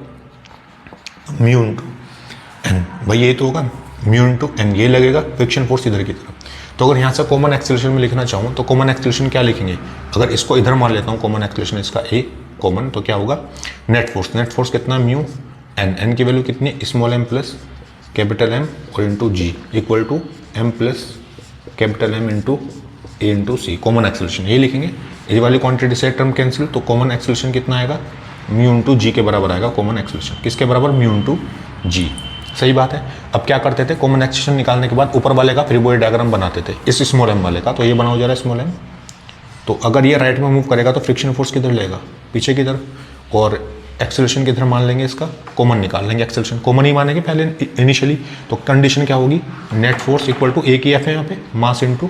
म्यू इंटू एन, भाई ये तो होगा म्यू इंटू एन, ये लगेगा फ्रिक्शन फोर्स इधर की तरफ। तो अगर यहाँ से कॉमन एक्सेलरेशन में लिखना चाहूँ तो कॉमन एक्सेलरेशन क्या लिखेंगे? अगर इसको इधर मान लेता हूँ कॉमन एक्सेलरेशन इसका ए कॉमन, तो क्या होगा? नेट फोर्स कितना? म्यू एन की वैल्यू कितनी? Small m plus capital M और into g equal to m plus capital M into a into C. Common acceleration ये लिखेंगे। ये वाली क्वांटिटी से टर्म कैंसिल, तो कॉमन एक्सेलरेशन कितना आएगा? म्यू इंटू जी के बराबर आएगा कॉमन एक्सेलरेशन। किसके बराबर? म्यू इंटू जी। सही बात है। अब क्या करते थे, कॉमन एक्सेलरेशन निकालने के बाद ऊपर वाले का फ्री बॉडी डायग्राम बनाते थे इस स्मॉल एम वाले का। तो ये बना हो जा रहा है स्मॉल एम। तो अगर ये राइट में मूव करेगा तो फ्रिक्शन फोर्स किधर लेगा? पीछे की तरफ। और एक्सेलरेशन किधर मान लेंगे? इसका कॉमन निकाल लेंगे। एक्सेलरेशन कॉमन ही मानेंगे पहले इनिशियली। तो कंडीशन क्या होगी? नेट फोर्स इक्वल टू ए की एफ है यहाँ पे, मास इंटू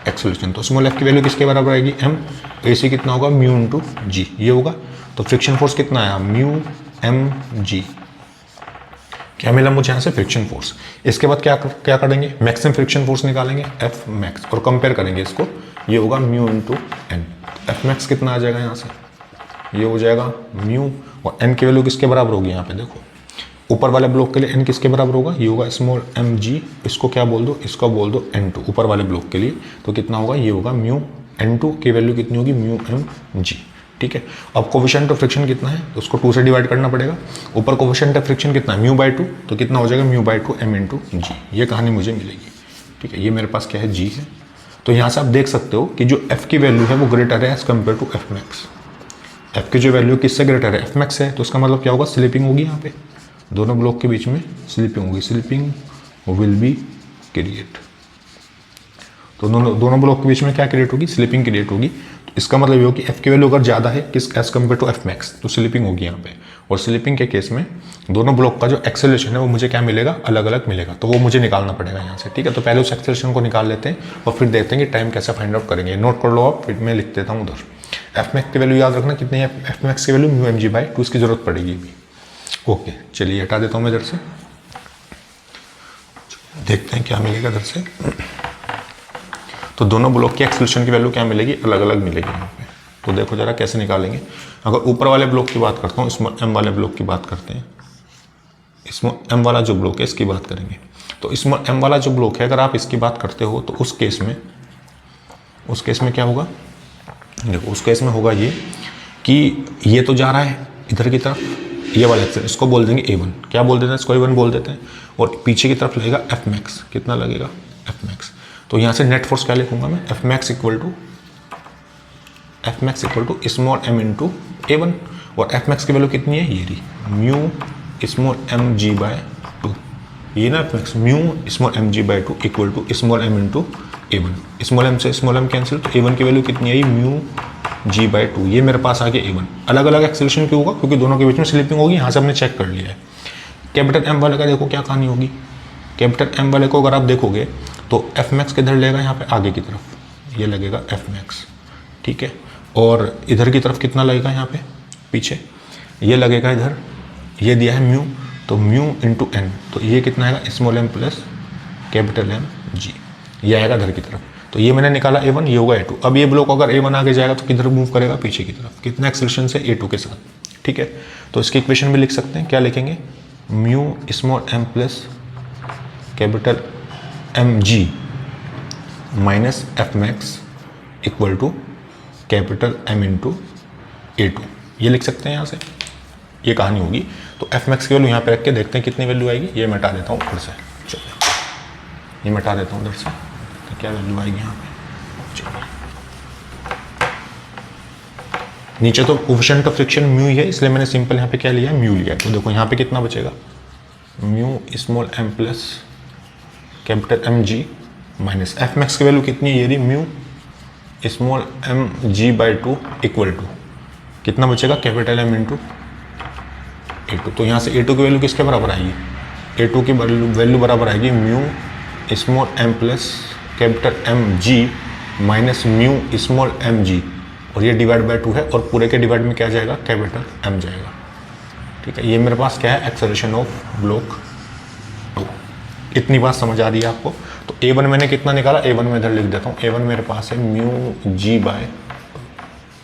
एक्सेलरेशन। तो स्मॉल एफ की वैल्यू किसके बराबर आएगी? एम। ए सी कितना होगा? म्यू इंटू जी, ये होगा। तो फ्रिक्शन फोर्स कितना आया? Mu m g. क्या मिला मुझे यहाँ से? Friction force. इसके बाद क्या करेंगे? मैक्सिमम फ्रिक्शन फोर्स निकालेंगे, एफ मैक्स, और कंपेयर करेंगे इसको। ये होगा mu into N. F max कितना आ जाएगा यहाँ से? ये हो जाएगा म्यू, और एन की वैल्यू किसके बराबर होगी? यहाँ पे देखो, ऊपर वाले ब्लॉक के लिए एन किसके बराबर होगा? ये होगा स्मॉल एम जी। इसको क्या बोल दो? इसको बोल दो N2 ऊपर वाले ब्लॉक के लिए। तो कितना होगा? ये होगा म्यू N2 की वैल्यू कितनी होगी? म्यू एम जी, ठीक है। अब कोफिशिएंट ऑफ फ्रिक्शन कितना है? तो उसको 2 से डिवाइड करना पड़ेगा। ऊपर कोफिशिएंट ऑफ फ्रिक्शन कितना है? μ/2, तो कितना हो जाएगा? μ/2 m इंटू जी। ये कहानी मुझे मिलेगी, ठीक है। ये मेरे पास क्या है? जी है। तो यहाँ से आप देख सकते हो कि जो f की वैल्यू है वो ग्रेटर है as compare to F max. F की जो वैल्यू किससे ग्रेटर है? एफ मैक्स है। तो उसका मतलब क्या होगा? स्लिपिंग होगी यहाँ पे, दोनों ब्लॉक के बीच में स्लिपिंग होगी। Slipping will be create. तो दोनों ब्लॉक के बीच में क्या क्रिएट होगी? स्लिपिंग क्रिएट होगी। तो इसका मतलब ये हो कि एफ की वैल्यू अगर ज़्यादा है किस as compare to F max, तो स्लिपिंग होगी यहाँ पे। और स्लिपिंग के केस में दोनों ब्लॉक का जो एक्सेलरेशन है वो मुझे क्या मिलेगा? अलग अलग मिलेगा। तो वो मुझे निकालना पड़ेगा यहाँ से, ठीक है। तो पहले उस एक्सेलरेशन को निकाल लेते हैं और फिर देखते हैं कि टाइम कैसे फाइंड आउट करेंगे। नोट कर लो आप, फिर मैं लिख देता हूँ उधर। एफ मैक्स की वैल्यू याद रखना कितनी है? एफ मैक्स की value mu m g by 2, इसकी जरूरत पड़ेगी भी। ओके, चलिए हटा देता हूँ मैं इधर से, देखते हैं क्या मिलेगा इधर से। तो दोनों ब्लॉक की एक्सेलरेशन की वैल्यू क्या मिलेगी? अलग अलग मिलेगी यहाँ पे। तो देखो जरा कैसे निकालेंगे। अगर ऊपर वाले ब्लॉक की बात करता हूँ, स्मॉल एम वाले ब्लॉक की बात करते हैं। स्मॉल एम वाला जो ब्लॉक है इसकी बात करेंगे। तो स्मॉल एम वाला जो ब्लॉक है अगर आप इसकी बात करते हो तो उस केस में क्या होगा? देखो उस केस में होगा ये कि ये तो जा रहा है इधर की तरफ, ये वाला एक्सेल, इसको बोल देंगे A1। क्या बोल देते हैं? इसको A1 बोल देते हैं। और पीछे की तरफ लगेगा एफ मैक्स। कितना लगेगा? F max. तो यहाँ से नेट फोर्स क्या लिखूंगा मैं? F max equal to small m into A1। और एफ मैक्स की वैल्यू कितनी है? ये रही mu small m g by 2। ये ना F mu small m g by two equal to small m into a one, small m से small m cancel, तो ए वन की वैल्यू कितनी आई म्यू जी बाई टू, ये मेरे पास आ गया ए वन। अलग अलग एक्सेलरेशन क्यों होगा, क्योंकि दोनों के बीच में स्लिपिंग होगी, यहाँ से हमने चेक कर लिया है। कैपिटल एम वाले का देखो क्या कहानी होगी, कैपिटल एम वाले को अगर आप देखोगे तो एफ मैक्स किधर लेगा, यहाँ पे आगे की तरफ ये लगेगा एफ मैक्स, ठीक है, और इधर की तरफ कितना लगेगा, यहाँ पे पीछे ये लगेगा इधर, ये दिया है म्यू, तो म्यू इंटू एन, तो ये कितना आएगा small m plus capital M g, ये आएगा इधर की तरफ। तो ये मैंने निकाला ए वन, ये होगा ए टू। अब ये ब्लॉक अगर ए वन आगे जाएगा तो किधर मूव करेगा, पीछे की तरफ, कितना एक्सेलरेशन से ए टू के साथ, ठीक है। तो इसकी इक्वेशन भी लिख सकते हैं, क्या लिखेंगे, mu small m plus capital M g minus F max equal to capital M into a two, ये लिख सकते हैं यहाँ से, ये कहानी होगी। तो एफ मैक्स की वैल्यू यहाँ पे रख के देखते हैं कितनी वैल्यू आएगी, ये मिटा देता हूँ उधर से, चलिए ये मिटा देता हूँ उधर से, तो क्या वैल्यू आएगी यहाँ पे, चलिए नीचे तो कोफिशिएंट ऑफ फ्रिक्शन म्यू ही है, इसलिए मैंने सिंपल यहाँ पे क्या लिया है, म्यू लिया है। तो देखो यहाँ पे कितना बचेगा, mu small m plus capital M g minus F max की वैल्यू कितनी है, ये रही mu small m g by two equal to कितना बचेगा, capital M into a two. तो यहाँ से ए टू की वैल्यू किसके बराबर आएगी, ए टू की वैल्यू बराबर आएगी mu small m plus capital M g minus mu small m g, और ये डिवाइड बाय टू है, और पूरे के डिवाइड में क्या जाएगा, कैपिटल एम जाएगा, ठीक है। ये मेरे पास क्या है, एक्सेलरेशन ऑफ ब्लॉक टू। इतनी बात समझ आ रही है आपको। तो ए वन मैंने कितना निकाला, ए वन में इधर लिख देता हूँ, ए वन मेरे पास है म्यू जी बाय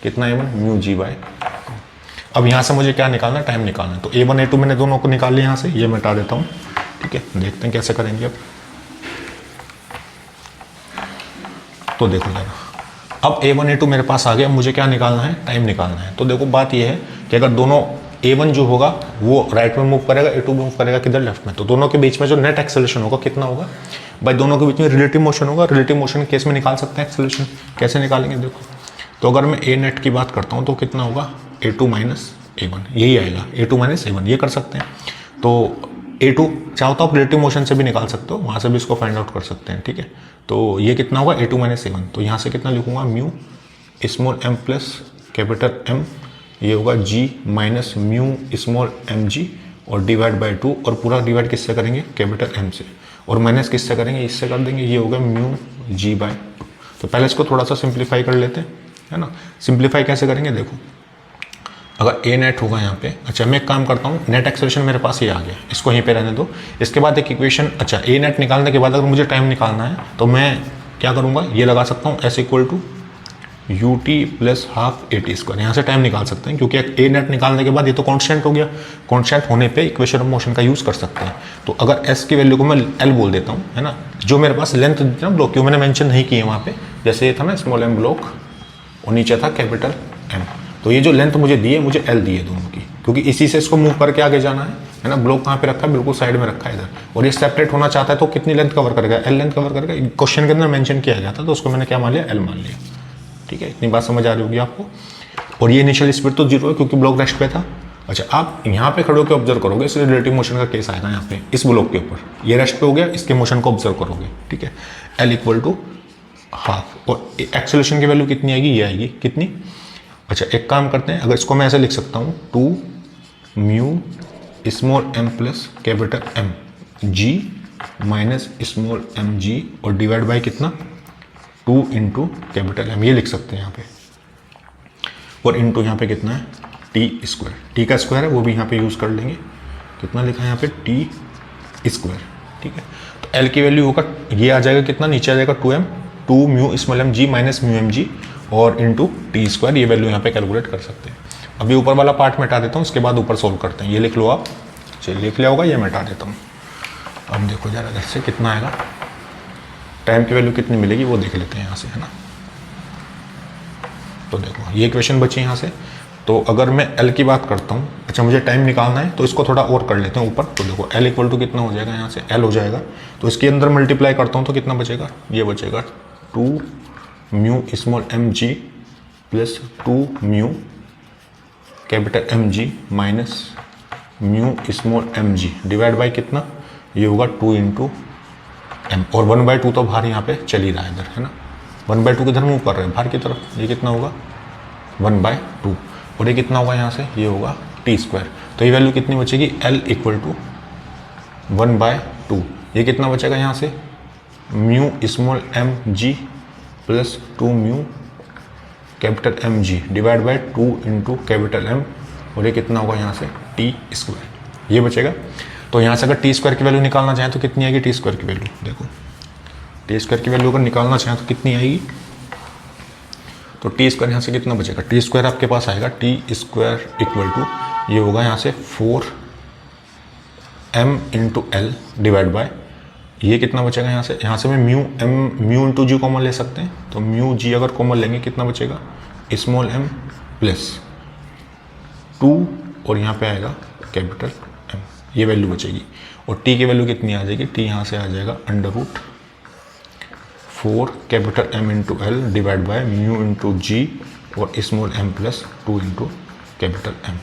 कितना, ए वन म्यू जी बाय। अब यहाँ से मुझे क्या निकालना है, टाइम निकालना है। तो ए वन ए टू मैंने दोनों को निकाल लिया यहाँ से, ये मिटा देता हूँ, ठीक है। देखते हैं कैसे करेंगे अब। तो देखो जरा, अब ए वन ए टू मेरे पास आ गया, मुझे क्या निकालना है, टाइम निकालना है। तो देखो बात ये है कि अगर दोनों ए वन जो होगा वो राइट में मूव करेगा, ए टू मूव करेगा किधर, लेफ्ट में, तो दोनों के बीच में जो नेट एक्सेलरेशन होगा कितना होगा भाई, दोनों के बीच में रिलेटिव मोशन होगा। रिलेटिव मोशन केस में निकाल सकते हैं एक्सेलरेशन, कैसे निकालेंगे देखो। तो अगर मैं ए नेट की बात करता हूँ तो कितना होगा, a two minus a one, यही आएगा, ए टू माइनस ए वन, ये कर सकते हैं। तो ए टू चाहो तो आप रिलेटिव मोशन से भी निकाल सकते हो, वहाँ से भी इसको फाइंड आउट कर सकते हैं, ठीक है। तो ये कितना होगा, a two minus a one, तो यहाँ से कितना लिखूंगा, mu small m plus capital M, ये होगा g minus mu small m g, और डिवाइड बाय टू, और पूरा डिवाइड किससे करेंगे, कैपिटल एम से, और माइनस किससे करेंगे, इससे कर देंगे, ये होगा म्यू जी बाय टू। तो पहले इसको थोड़ा सा सिंप्लीफाई कर लेते हैं, है ना। सिंप्लीफाई कैसे करेंगे देखो, अगर ए नेट होगा यहाँ पे, अच्छा मैं एक काम करता हूँ, नेट एक्सेलरेशन मेरे पास ये आ गया, इसको यहीं पे रहने दो। इसके बाद एक इक्वेशन, अच्छा ए नेट निकालने के बाद अगर मुझे टाइम निकालना है तो मैं क्या करूँगा, ये लगा सकता हूँ s equal to u t plus half a t square, यहाँ से टाइम निकाल सकते हैं, क्योंकि ए नेट निकालने के बाद ये तो कॉन्स्टेंट हो गया, कॉन्स्टेंट होने पे इक्वेशन ऑफ मोशन का यूज़ कर सकते हैं। तो अगर एस की वैल्यू को मैं एल बोल देता हूँ, है ना, जो मेरे पास लेंथ दी थी ना ब्लॉक की, मैंने मेंशन नहीं की है वहाँ पे, जैसे ये था ना स्मॉल एम ब्लॉक और नीचे था कैपिटल एम, तो ये जो लेंथ मुझे दी है, मुझे एल दी है दोनों की, क्योंकि इसी से इसको मूव करके आगे जाना है ना। ब्लॉक कहाँ पे रखा है, बिल्कुल साइड में रखा है इधर, और ये सेपरेट होना चाहता है तो कितनी लेंथ कवर करेगा, एल लेंथ कवर करेगा। क्वेश्चन के अंदर मेंशन किया गया था, तो उसको मैंने क्या मान लिया, एल मान लिया, ठीक है। इतनी बात समझ आ रही होगी आपको। और ये इनिशियल स्पीड तो जीरो है क्योंकि ब्लॉक रेस्ट पे था। अच्छा आप यहाँ पे खड़े होकर ऑब्जर्व करोगे, इसलिए रिलेटिव मोशन का केस आएगा यहाँ पे, इस ब्लॉक के ऊपर ये रेस्ट पे हो गया, इसके मोशन को ऑब्जर्व करोगे, ठीक है। एल इक्वल टू हाफ, और एक्सेलरेशन की वैल्यू कितनी आएगी, ये आएगी कितनी, अच्छा एक काम करते हैं, अगर इसको मैं ऐसे लिख सकता हूँ, two mu small m plus capital M g minus small m g, और डिवाइड बाई कितना, 2 इंटू कैपिटल एम, ये लिख सकते हैं यहाँ पे, और इंटू यहाँ पे कितना है, टी स्क्वायर, टी का स्क्वायर है वो भी यहाँ पे यूज़ कर लेंगे, कितना लिखा है यहाँ पे, टी स्क्वायर, ठीक है। तो एल की वैल्यू होगा, ये आ जाएगा कितना, नीचे आ जाएगा 2m, 2 mu small m g minus mu m g, और इंटू टी स्क्वायर, ये वैल्यू यहाँ पे कैलकुलेट कर सकते हैं। अभी ऊपर वाला पार्ट मिटा देता हूँ, उसके बाद ऊपर सोल्व करते हैं, ये लिख लो आप, चलिए लिख लिया होगा, ये मिटा देता हूँ। अब देखो जरा इधर से कितना आएगा, टाइम की वैल्यू कितनी मिलेगी वो देख लेते हैं यहाँ से, है ना। तो देखो ये इक्वेशन बची यहाँ से। तो अगर मैं एल की बात करता हूँ, अच्छा मुझे टाइम निकालना है तो इसको थोड़ा और कर लेते हैं ऊपर। तो देखो एल इक्वल टू कितना हो जाएगा, यहाँ से एल हो जाएगा, तो इसके अंदर मल्टीप्लाई करता हूँ तो कितना बचेगा, ये बचेगा 2 mu small m g plus 2 mu capital M g minus mu small m g, divide by कितना, ये होगा 2 इंटू एम, और 1/2 तो भार यहाँ पे चल ही रहा है इधर, है ना। 1/2 किधर मूव कर रहे हैं, भार की तरफ। ये कितना होगा 1/2, और ये कितना होगा यहाँ से, ये होगा t²। तो ये वैल्यू कितनी बचेगी, L इक्वल टू 1/2। ये कितना बचेगा यहाँ से, mu small m g plus 2 mu capital M g divide by 2 into capital M, और ये कितना होगा यहाँ से t², ये बचेगा। तो यहाँ से अगर t² की वैल्यू निकालना चाहें तो कितनी आएगी t² की वैल्यू, देखो t² की वैल्यू अगर निकालना चाहें तो कितनी आएगी, तो t² यहाँ से कितना बचेगा, t² आपके पास आएगा t² इक्वल टू, ये होगा यहाँ से 4m into l divide bye, ये कितना बचेगा यहाँ से मैं म्यू इंटू जी कॉमन ले सकते हैं, तो म्यू जी अगर कॉमन लेंगे कितना बचेगा, स्मॉल m प्लस 2, और यहाँ पे आएगा कैपिटल M, ये वैल्यू बचेगी। और t की वैल्यू कितनी आ जाएगी, t यहाँ से आ जाएगा √4 capital M into l divide by mu into g और small m plus 2 into capital M।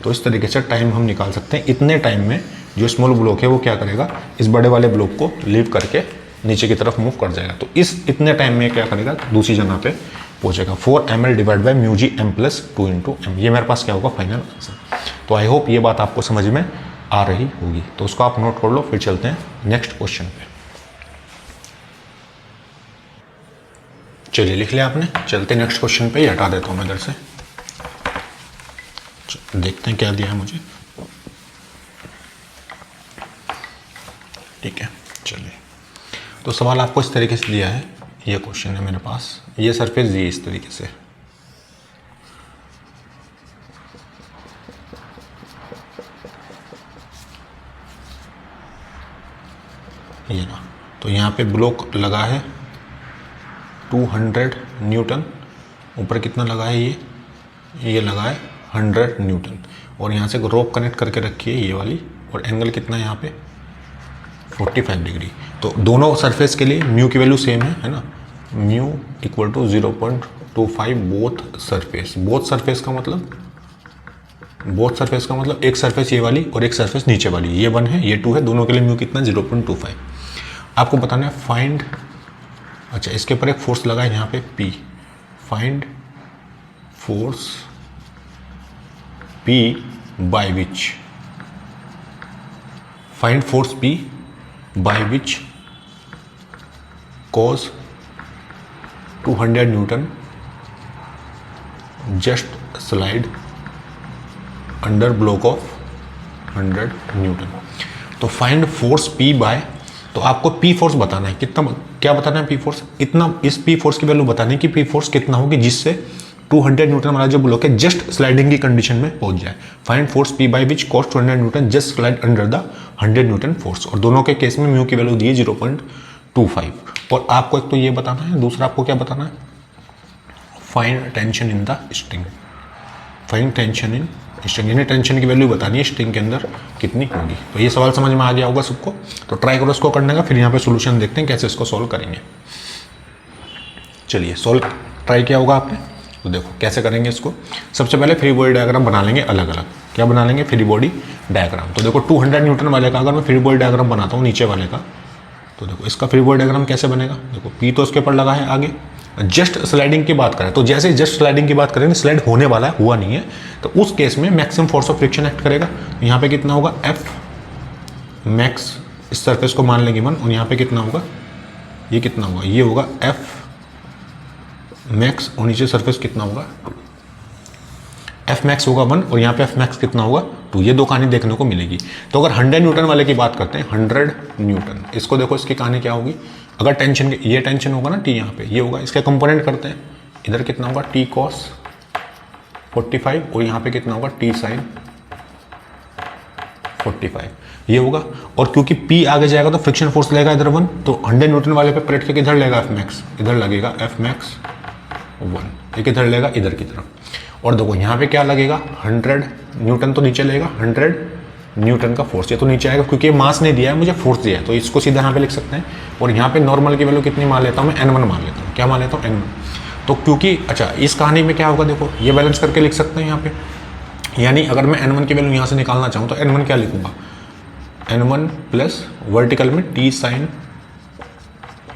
तो इस तरीके से टाइम हम निकाल सकते हैं। इतने टाइम में जो स्मॉल ब्लॉक है वो क्या करेगा, इस बड़े वाले ब्लॉक को लीव करके नीचे की तरफ मूव कर जाएगा। तो इतने टाइम में क्या करेगा, दूसरी जगह पे पहुंचेगा। 4ml divide by mu g m plus 2 into M, ये मेरे पास क्या होगा फाइनल आंसर। तो आई होप ये बात आपको समझ में आ रही होगी, तो उसको आप नोट कर लो। फिर चलते हैं नेक्स्ट क्वेश्चन पे। चलिए लिख लिया आपने, चलते नेक्स्ट क्वेश्चन पे। हटा देता हूँ मैं इधर से, देखते हैं क्या दिया है मुझे। ठीक है, चलिए। तो सवाल आपको इस तरीके से दिया है, ये क्वेश्चन है मेरे पास, ये सरफेस दी है इस तरीके से, ये ना। तो यहाँ पे ब्लॉक लगा है 200 न्यूटन, ऊपर कितना लगा है, ये लगा है 100 न्यूटन, और यहाँ से रोप कनेक्ट करके रखी है ये वाली, और एंगल कितना है यहाँ पे 45 डिग्री। तो दोनों सरफेस के लिए म्यू की वैल्यू सेम है ना, mu equal to 0.25 both surface. Both surface का मतलब एक सरफेस ये वाली और एक सरफेस नीचे वाली, ये 1 है ये 2 है, दोनों के लिए म्यू कितना 0.25। आपको बताना है फाइंड, अच्छा इसके ऊपर एक फोर्स लगा है यहाँ पे P, find force P by which cause 200 Newton just slide under block of 100 Newton. तो फाइंड फोर्स P बाय, तो आपको P फोर्स बताना है कितना, क्या बताना है P फोर्स, इतना, इस P फोर्स की वैल्यू बतानी है कि P फोर्स कितना होगी जिससे 200 न्यूटन वाला जो ब्लॉक है जस्ट स्लाइडिंग की कंडीशन में पहुंच जाए। Find force P by which cost 200 Newton just slide under the 100 Newton force, और दोनों के केस में म्यू की वैल्यू दी है 0.25। और आपको एक तो ये बताना है, दूसरा आपको क्या बताना है, find tension in the string, find tension in string, यानी टेंशन की वैल्यू बतानी है स्ट्रिंग के अंदर कितनी होगी। तो ये सवाल समझ में आ गया होगा सबको, तो ट्राई करो इसको करने का, फिर यहाँ पे सोल्यूशन देखते हैं कैसे इसको सॉल्व करेंगे। चलिए सॉल्व ट्राई किया होगा आपने, तो देखो कैसे करेंगे इसको। सबसे पहले फ्री बॉडी डायग्राम बना लेंगे अलग अलग। क्या बना लेंगे, फ्री बॉडी डायग्राम। तो देखो 200 न्यूटन वाले का अगर मैं फ्री बॉडी डायग्राम बनाता हूँ नीचे वाले का, तो देखो इसका फ्री बॉडी डायग्राम कैसे बनेगा, देखो P तो उसके ऊपर लगा है, आगे जस्ट स्लाइडिंग की बात करें तो जैसे जस्ट स्लाइडिंग की बात करेंगे, स्लाइड होने वाला है, हुआ नहीं है, तो उस केस में maximum force of friction act करेगा। यहाँ पे कितना होगा F मैक्स, इस सरफेस को मान लेंगे 1, और यहाँ पे कितना होगा, ये कितना होगा, ये होगा F मैक्स, और नीचे सरफेस कितना होगा 2। F मैक्स होगा 1 और यहाँ पे F मैक्स कितना होगा 2, ये दो कहानी देखने को मिलेगी। तो अगर 100 न्यूटन वाले की बात करते हैं, 100 न्यूटन, इसको देखो इसकी कहानी क्या होगी, अगर टेंशन, ये टेंशन होगा ना T यहाँ पे, ये होगा, इसके कंपोनेंट करते हैं, इधर कितना होगा T cos 45 और यहाँ पे कितना होगा T sin 45, ये होगा। और क्योंकि P आगे जाएगा तो फ्रिक्शन फोर्स लेगा इधर 1, तो 100 न्यूटन वाले पे पलट के किधर लेगा F मैक्स, इधर लगेगा F मैक्स 1, ये किधर लेगा, इधर की तरफ। और देखो यहाँ पे क्या लगेगा, 100 न्यूटन तो नीचे लेगा, 100 न्यूटन का फोर्स, ये तो नीचे आएगा क्योंकि ये मास नहीं दिया है, मुझे फोर्स दिया है, तो इसको सीधा यहाँ पे लिख सकते हैं। और यहाँ पे नॉर्मल की वैल्यू कितनी मान लेता हूँ मैं, N1 मान लेता हूँ। क्या मान लेता हूँ, N1। तो क्योंकि अच्छा इस कहानी में क्या होगा, देखो ये बैलेंस करके लिख सकते हैं यहाँ पे, यानी अगर मैं N1 की वैल्यू यहाँ से निकालना चाहूँ तो N1 क्या लिखूंगा, n1 प्लस वर्टिकल में t साइन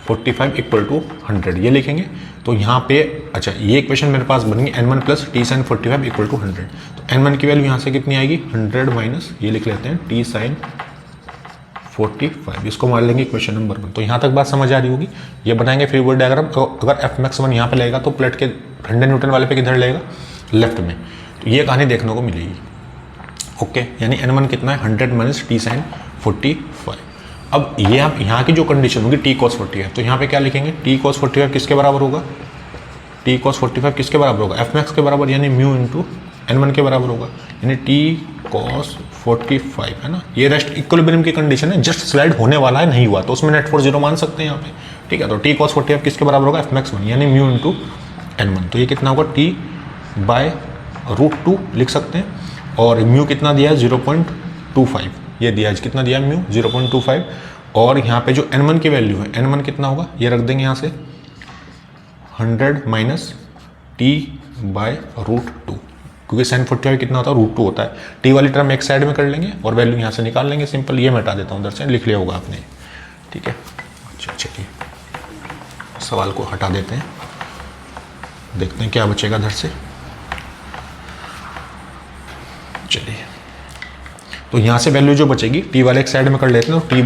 45 इक्वल टू 100 ये लिखेंगे। तो यहाँ पे अच्छा ये इक्वेशन मेरे पास बनेगी n1 plus T sine 45 equal to 100। तो n1 की वैल्यू यहाँ से कितनी आएगी 100 माइनस ये लिख लेते हैं टी साइन 45, इसको मान लेंगे इक्वेशन नंबर 1। तो यहाँ तक बात समझ आ रही होगी। ये बनाएंगे फ्री बॉडी डायग्राम। अगर एफ मैक्स 1 यहाँ पे लगेगा तो प्लेट के 100 न्यूटन वाले पे किधर लगेगा लेफ्ट में। तो ये कहानी देखने को मिलेगी। ओके यानी n1 कितना है 100 माइनस टी साइन 45। अब ये आप यहाँ की जो कंडीशन होगी टी कॉस 45, तो यहाँ पे क्या लिखेंगे टी कॉस 45 किसके बराबर होगा, टी कॉस 45 किसके बराबर होगा एफ मैक्स के बराबर यानी म्यू इंटू n1 के बराबर होगा यानी टी कॉस 45 है ना। ये रेस्ट इक्विलिब्रियम की कंडीशन है, जस्ट स्लाइड होने वाला है, नहीं हुआ तो उसमें नेट फॉर जीरो मान सकते हैं यहाँ पे। ठीक है तो टी कॉस 45 किसके बराबर होगा एफ मैक्स 1 यानी म्यू इंटू n1। तो ये कितना होगा टी बाय √2 लिख सकते हैं। और म्यू कितना दिया है 0.25, ये दिया है कितना दिया है म्यू 0.25। और यहाँ पे जो n1 की वैल्यू है n1 कितना होगा ये रख देंगे यहाँ से 100 माइनस टी बाय √2, क्योंकि साइन 45 कितना होता है √2 होता है। टी वाली टर्म एक साइड में कर लेंगे और वैल्यू यहाँ से निकाल लेंगे सिंपल। ये मैं हटा देता हूँ उधर से, लिख लिया होगा आपने। ठीक है अच्छा चलिए सवाल को हटा देते हैं, देखते हैं क्या बचेगा इधर से। चलिए तो यहाँ से वैल्यू जो बचेगी टी वाले एक साइड में कर लेते हैं तो टी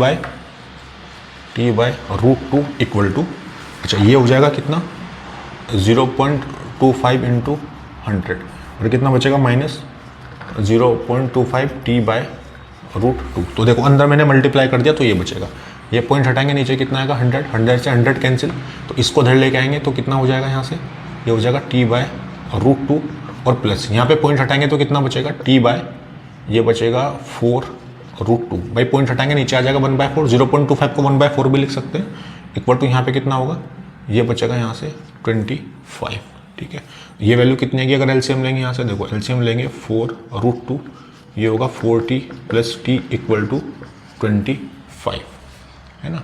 बाय √2 इक्वल टू अच्छा ये हो जाएगा कितना 0.25 इंटू 100 और कितना बचेगा माइनस 0.25 टी बाय √2। तो देखो अंदर मैंने मल्टीप्लाई कर दिया तो ये बचेगा, ये पॉइंट हटाएंगे नीचे कितना आएगा 100 से 100 कैंसिल, तो इसको धर लेके आएंगे तो कितना हो जाएगा यहाँ से ये हो जाएगा टी बाय √2 और प्लस यहाँ पे पॉइंट हटाएंगे तो कितना बचेगा टी बाय ये बचेगा 4√2 भाई पॉइंट हटाएंगे नीचे आ जाएगा 1/4, 0.25 को 1/4 भी लिख सकते हैं इक्वल टू यहाँ पे कितना होगा ये बचेगा यहाँ से 25। ठीक है ये वैल्यू कितनी आएगी अगर एलसीएम लेंगे यहाँ से, देखो एलसीएम लेंगे 4√2 ये होगा 4t plus T equal to 25 है ना।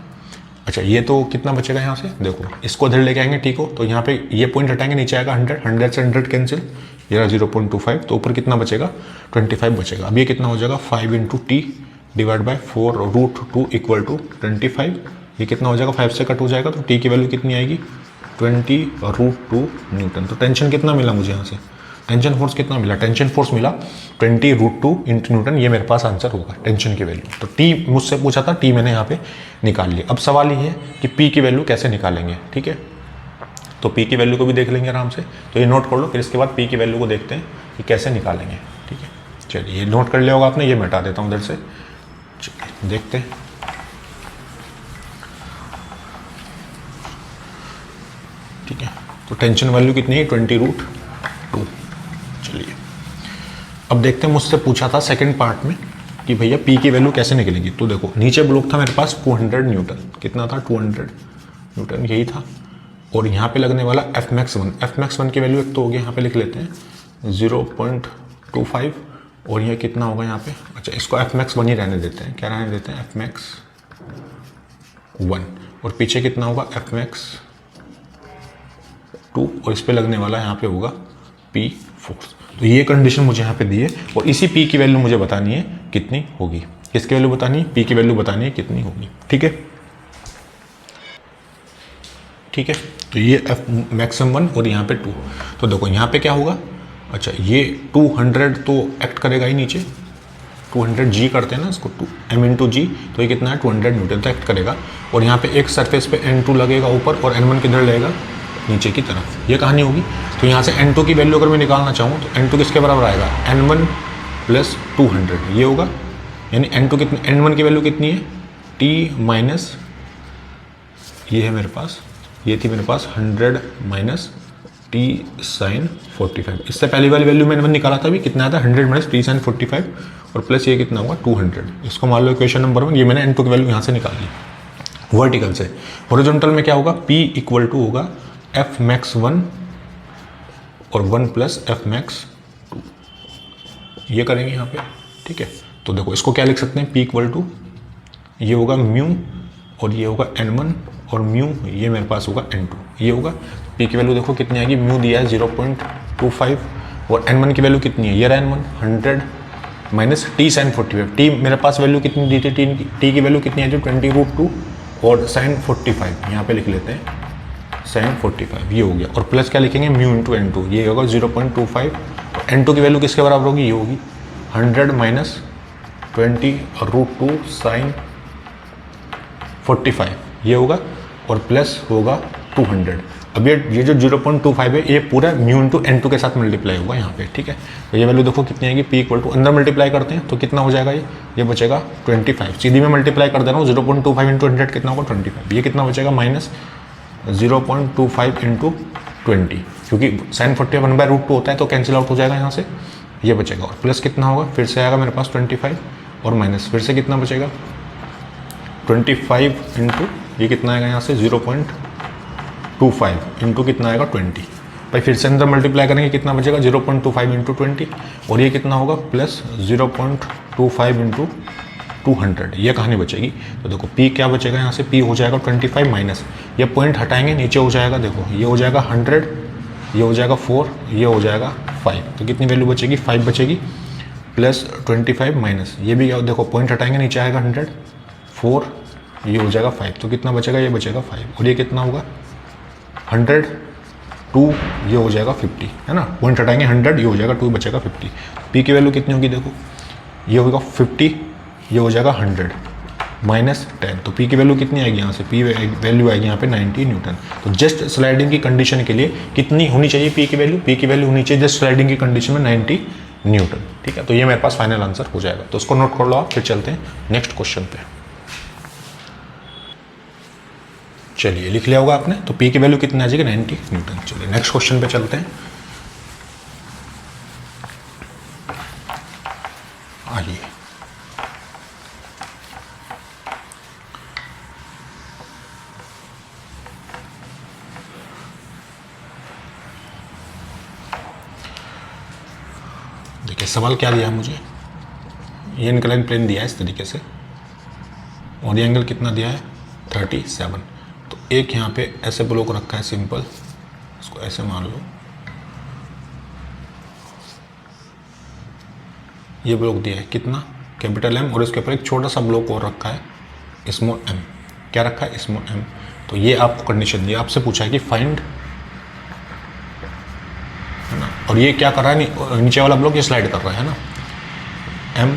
अच्छा ये तो कितना बचेगा यहाँ से, देखो इसको इधर लेके आएंगे टी को तो यहाँ पे ये पॉइंट हटाएंगे नीचे आएगा 100 से 100 कैंसिल, ये रहा 0.25 तो ऊपर कितना बचेगा 25 बचेगा। अब ये कितना हो जाएगा 5 into T divide by 4√2 equal to 25, ये कितना हो जाएगा 5 से कट हो जाएगा तो टी की वैल्यू कितनी आएगी 20√2 न्यूटन। तो टेंशन कितना मिला मुझे यहाँ से, टेंशन फोर्स कितना मिला, टेंशन फोर्स मिला 20√2 इंटू न्यूटन, ये मेरे पास आंसर होगा टेंशन की वैल्यू। तो टी मुझसे पूछा था, टी मैंने यहाँ पे निकाल लिया। अब सवाल ये है कि पी की वैल्यू कैसे निकालेंगे। ठीक है तो पी की वैल्यू को भी देख लेंगे आराम से, तो ये नोट कर लो, फिर इसके बाद पी की वैल्यू को देखते हैं कि कैसे निकालेंगे। ठीक है चलिए ये नोट कर लिया होगा आपने, ये मैं हटा देता हूँ उधर से। चलिए देखते हैं। ठीक है तो टेंशन वैल्यू कितनी है 20√2। चलिए अब देखते हैं, मुझसे पूछा था सेकंड पार्ट में कि भैया पी की वैल्यू कैसे निकलेगी। तो देखो नीचे ब्लॉक था मेरे पास 200 न्यूटन, कितना था 200 न्यूटन यही था, और यहाँ पे लगने वाला एफ मैक्स 1 की वैल्यू एक तो हो गया, यहाँ पे लिख लेते हैं 0.25 और ये कितना होगा यहाँ पे, अच्छा इसको एफ मैक्स 1 ही रहने देते हैं, क्या रहने देते हैं एफ मैक्स 1, और पीछे कितना होगा एफ मैक्स 2 और इस पे लगने वाला यहाँ पे होगा पी फोर्स। तो ये कंडीशन मुझे यहाँ पे दी है और इसी पी की वैल्यू मुझे बतानी है कितनी होगी, किसकी वैल्यू बतानी है पी की वैल्यू बतानी है कितनी होगी। ठीक है ठीक है तो ये एफ मैक्सिमम 1 और यहाँ पे 2, तो देखो यहाँ पे क्या होगा, अच्छा ये 200 तो एक्ट करेगा ही नीचे, 200 जी करते हैं ना इसको 2 m इंटू जी, तो ये कितना है 200 न्यूटन तो एक्ट करेगा, और यहाँ पे एक सरफेस पे n2 लगेगा ऊपर और n1 किधर लगेगा नीचे की तरफ, ये कहानी होगी। तो यहाँ से n2 की वैल्यू अगर मैं निकालना चाहूँ तो n2 किसके बराबर आएगा n1 प्लस 200 ये होगा, यानी n2 कितनी, n1 की वैल्यू कितनी है t माइनस ये है मेरे पास, ये थी मेरे पास 100 माइनस टी साइन 45, इससे पहली वाली वैल्यू मैंने निकाला था अभी कितना आता है 100 माइनस टी साइन 45 और प्लस ये कितना होगा 200, इसको मान लो इक्वेशन नंबर 1, ये मैंने n2 की वैल्यू यहाँ से निकाल ली वर्टिकल से। हॉरिजॉन्टल में क्या होगा p इक्वल टू होगा एफ मैक्स 1 और 1 प्लस एफ मैक्स 2, ये करेंगे यहाँ पे। ठीक है तो देखो इसको क्या लिख सकते हैं p इक्वल टू ये होगा म्यू और ये होगा n1 और म्यू ये मेरे पास होगा n2, ये होगा p की वैल्यू देखो कितनी आएगी, म्यू दिया है 0.25 और n1 की वैल्यू कितनी है, ये रहा n1 100 minus T sine 45। T मेरे पास वैल्यू कितनी दी थी, टी की वैल्यू कितनी आई थी 20√2 और साइन 45 यहाँ पे लिख लेते हैं साइन 45 ये हो गया। और प्लस क्या लिखेंगे म्यू इंटू एन टू, ये होगा 0.25। तो एन टू की वैल्यू किसके बराबर होगी, ये होगी 100 माइनस 20√2 साइन 45 ये होगा और प्लस होगा 200। अब ये जो 0.25 है ये पूरा म्यू इंटू एन टू के साथ मल्टीप्लाई होगा यहाँ पे, ठीक है। तो ये वैल्यू देखो कितनी आएगी, पी इक्वल टू अंदर मल्टीप्लाई करते हैं तो कितना हो जाएगा, ये बचेगा 25। सीधी में मल्टीप्लाई कर दे रहा हूँ 0.25 इंटू 100 कितना होगा 25। ये कितना बचेगा माइनस 0.25 इंटू 20, क्योंकि साइन 41 1/√2 होता है तो कैंसिल आउट हो जाएगा यहाँ से, ये बचेगा। और प्लस कितना होगा, फिर से आएगा मेरे पास 25 और माइनस फिर से कितना बचेगा 25 इंटू ये कितना आएगा यहाँ से 0.25 इंटू कितना आएगा 20। भाई फिर से अंदर मल्टीप्लाई करेंगे कितना बचेगा 0.25 इंटू 20 और ये कितना होगा प्लस 0.25 इंटू 200, ये कहानी बचेगी। तो देखो P क्या बचेगा यहाँ से, P हो जाएगा 25 माइनस ये पॉइंट हटाएंगे नीचे हो जाएगा, देखो ये हो जाएगा 100, ये हो जाएगा 4, ये हो जाएगा 5। तो कितनी वैल्यू बचेगी 5 बचेगी प्लस 25 माइनस ये भी देखो पॉइंट हटाएंगे नीचे आएगा 100, 4 ये हो जाएगा 5। तो कितना बचेगा, ये बचेगा 5 और ये कितना होगा 100 2 ये हो जाएगा 50 है ना, पॉइंट हटाएंगे 100 ये हो जाएगा 2 बचेगा 50। P की वैल्यू कितनी होगी देखो ये होगा 50 ये हो जाएगा 100 माइनस 10। तो P की वैल्यू कितनी आएगी यहाँ से, P वैल्यू आएगी यहाँ पे 90 न्यूटन। तो जस्ट स्लाइडिंग की कंडीशन के लिए कितनी होनी चाहिए P की वैल्यू, P की वैल्यू होनी चाहिए जस्ट स्लाइडिंग की कंडीशन में 90 न्यूटन, ठीक है। तो ये मेरे पास फाइनल आंसर हो जाएगा, तो उसको नोट कर लो आप। फिर चलते हैं नेक्स्ट क्वेश्चन पे। चलिए लिख लिया होगा आपने, तो P की वैल्यू कितनी आ जाएगी 90 न्यूटन। चलिए नेक्स्ट क्वेश्चन पे चलते हैं। आइए देखिए सवाल क्या दिया है मुझे, ये इंक्लाइन प्लेन दिया है इस तरीके से और ये एंगल कितना दिया है 37। तो एक यहाँ पे ऐसे ब्लॉक रखा है सिंपल, इसको ऐसे मान लो, ये ब्लॉक दिया है कितना कैपिटल M और इसके ऊपर एक छोटा सा ब्लॉक और रखा है स्मॉल m। क्या रखा है स्मॉल m। तो ये आपको कंडीशन दी, आपसे पूछा है कि फाइंड, है ना, और ये क्या कर रहा है नीचे वाला ब्लॉक ये स्लाइड कर रहा है ना, m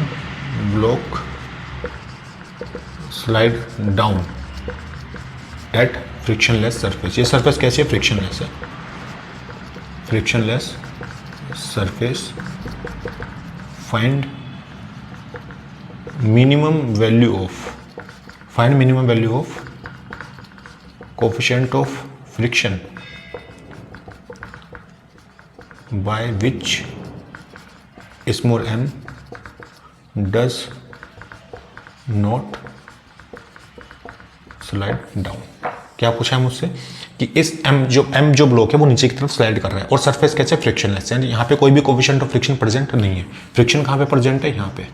block slide down at frictionless surface. ये सरफेस कैसी है, फ्रिक्शनलेस है, frictionless surface. Find minimum value of coefficient of friction by which small m does not slide down। क्या पूछा है मुझसे कि इस m जो ब्लॉक है वो नीचे की तरफ स्लाइड कर रहा है और सरफेस कैसे फ्रिक्शनलेस है, यहाँ पे कोई भी कोफिशिएंट ऑफ फ्रिक्शन प्रेजेंट नहीं है। फ्रिक्शन कहाँ पे प्रेजेंट है, यहाँ पे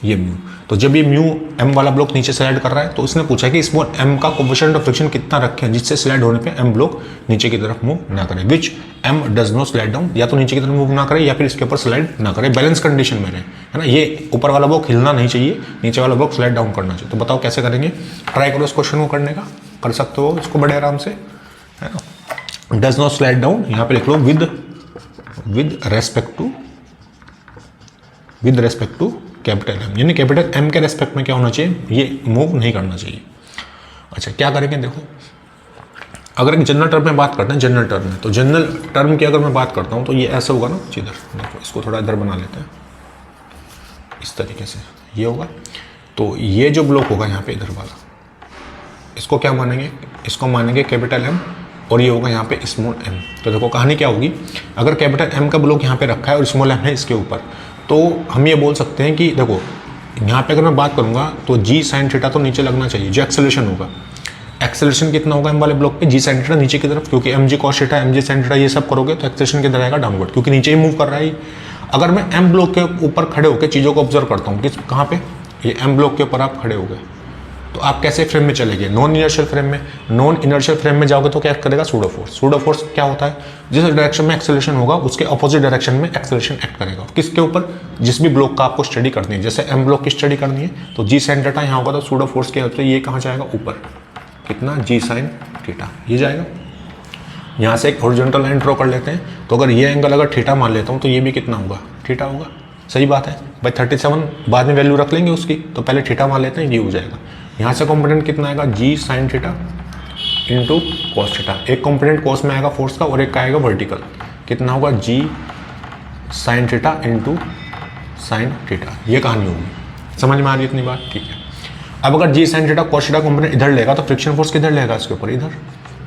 ये म्यू। तो जब ये म्यू m वाला ब्लॉक नीचे स्लाइड कर रहा है तो उसने पूछा कि स्मॉल m का कोफिशिएंट ऑफ फ्रिक्शन कितना रखें जिससे स्लाइड होने पे m ब्लॉक नीचे की तरफ मूव ना करे, विच m does not slide down, या तो नीचे की तरफ मूव ना करे या फिर इसके ऊपर स्लाइड ना करे, बैलेंस कंडीशन में रहे, है ना। ये ऊपर वाला ब्लॉक हिलना नहीं चाहिए, नीचे वाला ब्लॉक स्लाइड डाउन करना चाहिए। तो बताओ कैसे करेंगे, ट्राई करो इस क्वेश्चन को करने का, कर सकते हो इसको बड़े आराम से, है ना। डज नॉट स्लाइड डाउन यहाँ पे लिख लो with respect to capital M, यानी कैपिटल M के रेस्पेक्ट में क्या होना चाहिए, ये मूव नहीं करना चाहिए। अच्छा क्या करेंगे देखो, अगर एक जनरल टर्म में बात करते हैं, जनरल टर्म में, तो जनरल टर्म की अगर मैं बात करता हूँ तो ये ऐसा होगा ना, इधर देखो इसको थोड़ा इधर बना लेते हैं इस तरीके से, ये होगा। तो ये जो ब्लॉक होगा यहाँ पे इधर वाला, इसको क्या मानेंगे, इसको मानेंगे कैपिटल M और ये होगा यहाँ पे स्मॉल m। तो देखो कहानी क्या होगी, अगर कैपिटल M का ब्लॉक यहाँ पे रखा है और स्मॉल m है इसके ऊपर, तो हम ये बोल सकते हैं कि देखो यहाँ पे अगर मैं बात करूँगा तो g sin थीटा तो नीचे लगना चाहिए, जो एक्सेलरेशन होगा, एक्सेलरेशन कितना होगा m वाले ब्लॉक पे, g sin थीटा नीचे की तरफ, क्योंकि mg cos theta mg sin theta ये सब करोगे तो एक्सेलरेशन किधर आएगा, डाउनवर्ड, क्योंकि नीचे ही मूव कर रहा है। अगर मैं m ब्लॉक के ऊपर खड़े होकर चीज़ों को ऑब्जर्व करता हूँ, किस कहाँ पे, ये m ब्लॉक के ऊपर आप खड़े हो गए, तो आप कैसे फ्रेम में चलेंगे, नॉन इनर्शियल फ्रेम में। नॉन इनर्शियल फ्रेम में जाओगे तो क्या करेगा, सूडो फोर्स। सूडो फोर्स क्या होता है, जिस डायरेक्शन में एक्सेलरेशन होगा उसके अपोजिट डायरेक्शन में एक्सेलरेशन एक्ट करेगा। किसके ऊपर, जिस भी ब्लॉक का आपको स्टडी करनी है, जैसे एम ब्लॉक की स्टडी करनी है तो जी साइन थीटा यहाँ होगा, तो सूडो फोर्स के हेल्प से ये कहाँ जाएगा, ऊपर, कितना, जी साइन थीटा, ये जाएगा। यहाँ से एक हॉरिजॉन्टल लाइन ड्रॉ कर लेते हैं, तो अगर ये एंगल अगर थीटा मान लेता हूँ तो ये भी कितना होगा, थीटा होगा। सही बात है भाई, 37 बाद में वैल्यू रख लेंगे उसकी, तो पहले थीटा मान लेते हैं, ये हो जाएगा। यहाँ से कॉम्पोनेंट कितना आएगा, g sine theta into cos theta. एक कॉम्पोनेंट कॉस में आएगा फोर्स का और एक का आएगा वर्टिकल, कितना होगा, g sine theta into sine theta. ये कहानी होगी, समझ में आ रही है इतनी बात, ठीक है। अब अगर g sine theta cos theta component इधर लेगा तो फ्रिक्शन फोर्स किधर लेगा, इसके ऊपर, इधर,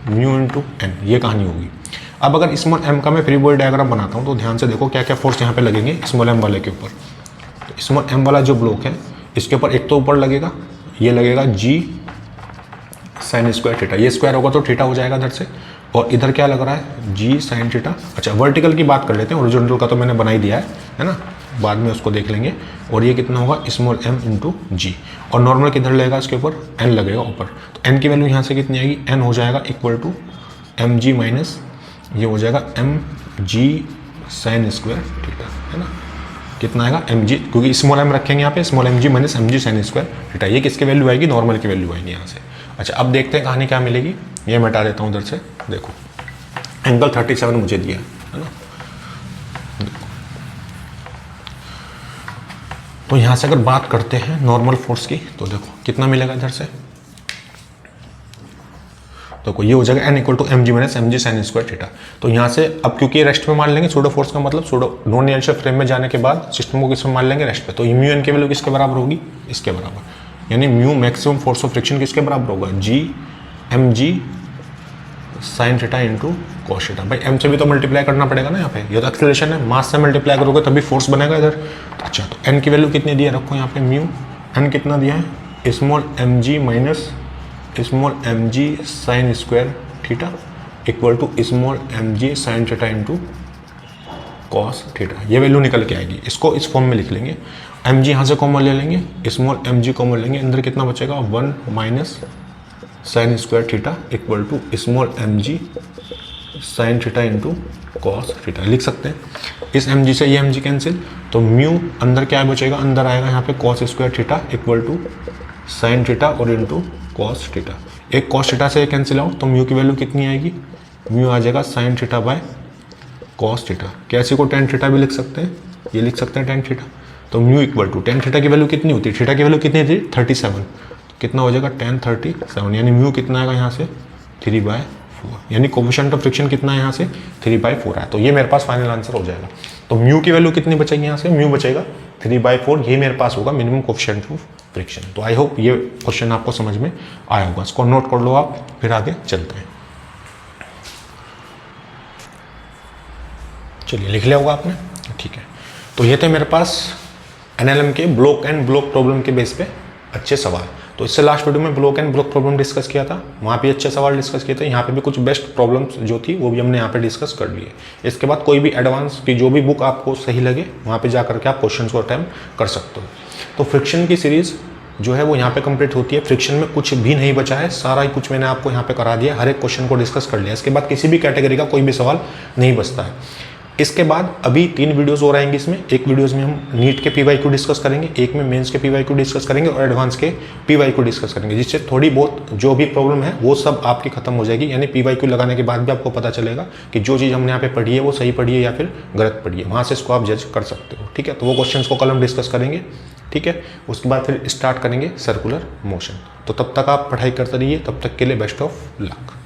म्यू इंटू एन, ये कहानी होगी। अब अगर स्मॉल एम का मैं फ्री बॉडी डायग्राम बनाता हूँ तो ध्यान से देखो क्या क्या फोर्स यहाँ पे लगेंगे स्मॉल एम वाले के ऊपर। तो स्मॉल एम वाला जो ब्लॉक है इसके ऊपर एक तो ऊपर लगेगा, ये लगेगा जी साइन स्क्वायर थीटा, ये स्क्वायर होगा तो थीटा हो जाएगा इधर से, और इधर क्या लग रहा है, जी साइन थीटा। अच्छा वर्टिकल की बात कर लेते हैं, हॉरिजॉन्टल का तो मैंने बना ही दिया है ना, बाद में उसको देख लेंगे। और ये कितना होगा, स्मॉल एम इंटू जी, और नॉर्मल किधर लगेगा, इसके ऊपर एन लगेगा ऊपर। तो एन की वैल्यू यहाँ से कितनी आएगी, एन हो जाएगा equal to m g minus ये हो जाएगा m g sine square theta, है ना। कितना आएगा, एम जी, क्योंकि स्मॉल एम रखेंगे यहाँ पे, small m g minus m g sine square theta. ये किसकी वैल्यू आएगी, नॉर्मल की वैल्यू आएगी यहाँ से। अच्छा अब देखते हैं कहानी क्या मिलेगी, ये मैं हटा देता हूँ उधर से। देखो एंगल 37 मुझे दिया है ना, तो यहाँ से अगर बात करते हैं नॉर्मल फोर्स की तो देखो कितना मिलेगा इधर से, तो ये हो जाएगा N equal to m g minus m g sine square theta. तो यहाँ से अब क्योंकि रेस्ट में मान लेंगे, सूडो फोर्स का मतलब सूडो नॉन इनर्शियल फ्रेम में जाने के बाद सिस्टम को किसमें मान लेंगे, रेस्ट पे। तो म्यू एन की वैल्यू किसके बराबर होगी, इसके बराबर, यानी mu maximum force of friction किसके बराबर होगा, जी m g sine theta into cos theta. भाई एम से भी तो मल्टीप्लाई करना पड़ेगा ना यहाँ पे, ये तो एक्सेलरेशन है, मास से मल्टीप्लाई करोगे तभी फोर्स बनेगा इधर। अच्छा तो एन की वैल्यू कितनी दी है, रखो यहाँ पे म्यू एन कितना दिया है, small m g minus small m g sine square theta equal to small m g sine theta into cos theta. ये वैल्यू निकल के आएगी, इसको इस फॉर्म में लिख लेंगे। एम जी यहाँ से कॉमन ले लेंगे, स्मॉल एम जी कॉमन लेंगे, अंदर कितना बचेगा, 1 minus sine square theta equal to small m g sine theta into cos theta लिख सकते हैं। इस एम जी से ये एम जी कैंसिल, तो म्यू अंदर क्या बचेगा, अंदर आएगा यहाँ पे cos square theta equal to sine theta और इंटू कॉस थीटा। एक कॉस थीटा से कैंसिल आउट, तो म्यू की वैल्यू कितनी आएगी, म्यू आ जाएगा sine theta by cos theta. कैसे को टेन थीटा भी लिख सकते हैं, ये लिख सकते हैं टेन थीटा। तो mu equal to tan theta की वैल्यू कितनी होती है, थीटा की वैल्यू कितनी थी, 37, कितना हो जाएगा टेन 37, यानी म्यू कितना आएगा यहाँ से 3/4, यानी कोफिशिएंट ऑफ फ्रिक्शन कितना है यहाँ से 3/4 है। तो ये मेरे पास फाइनल आंसर हो जाएगा। तो म्यू की वैल्यू कितनी बचेगी यहाँ से, म्यू बचेगा 3/4, ये मेरे पास होगा मिनिमम कोफिशिएंट ऑफ फ्रिक्शन। तो आई होप ये क्वेश्चन आपको समझ में आया होगा, इसको नोट कर लो आप, फिर आगे चलते हैं। चलिए लिख लिया होगा आपने, ठीक है। तो ये थे मेरे पास एनएलएम के ब्लॉक एंड ब्लॉक प्रॉब्लम के बेस पे अच्छे सवाल। तो इससे लास्ट वीडियो में block and block problem discuss किया था, वहाँ पे अच्छे सवाल डिस्कस किए थे। यहाँ पे भी कुछ बेस्ट प्रॉब्लम्स जो थी वो भी हमने यहाँ पे डिस्कस कर लिए। इसके बाद कोई भी एडवांस की जो भी बुक आपको सही लगे वहाँ पे जा करके आप क्वेश्चन को अटेम्प्ट कर सकते हो। तो फ्रिक्शन की सीरीज़ जो है वो यहाँ पे कंप्लीट होती है। फ्रिक्शन में कुछ भी नहीं बचा है, सारा ही कुछ मैंने आपको यहाँ पे करा दिया, हर एक क्वेश्चन को डिस्कस कर लिया। इसके बाद किसी भी कैटेगरी का कोई भी सवाल नहीं बचता है। इसके बाद अभी 3 वीडियोस और आएंगे इसमें। एक वीडियोस में हम नीट के PYQ डिस्कस करेंगे, एक में मेंस के PYQ डिस्कस करेंगे और एडवांस के PYQ डिस्कस करेंगे, जिससे थोड़ी बहुत जो भी प्रॉब्लम है वो सब आपकी खत्म हो जाएगी। यानी PYQ लगाने के बाद भी आपको पता चलेगा कि जो चीज़ हमने यहाँ पे पढ़ी है वो सही पढ़ी है या फिर गलत पढ़ी है, वहाँ से इसको आप जज कर सकते हो। ठीक है, तो वो क्वेश्चन को कल हम डिस्कस करेंगे। ठीक है, उसके बाद फिर स्टार्ट करेंगे सर्कुलर मोशन। तो तब तक आप पढ़ाई करते रहिए, तब तक के लिए बेस्ट ऑफ लक।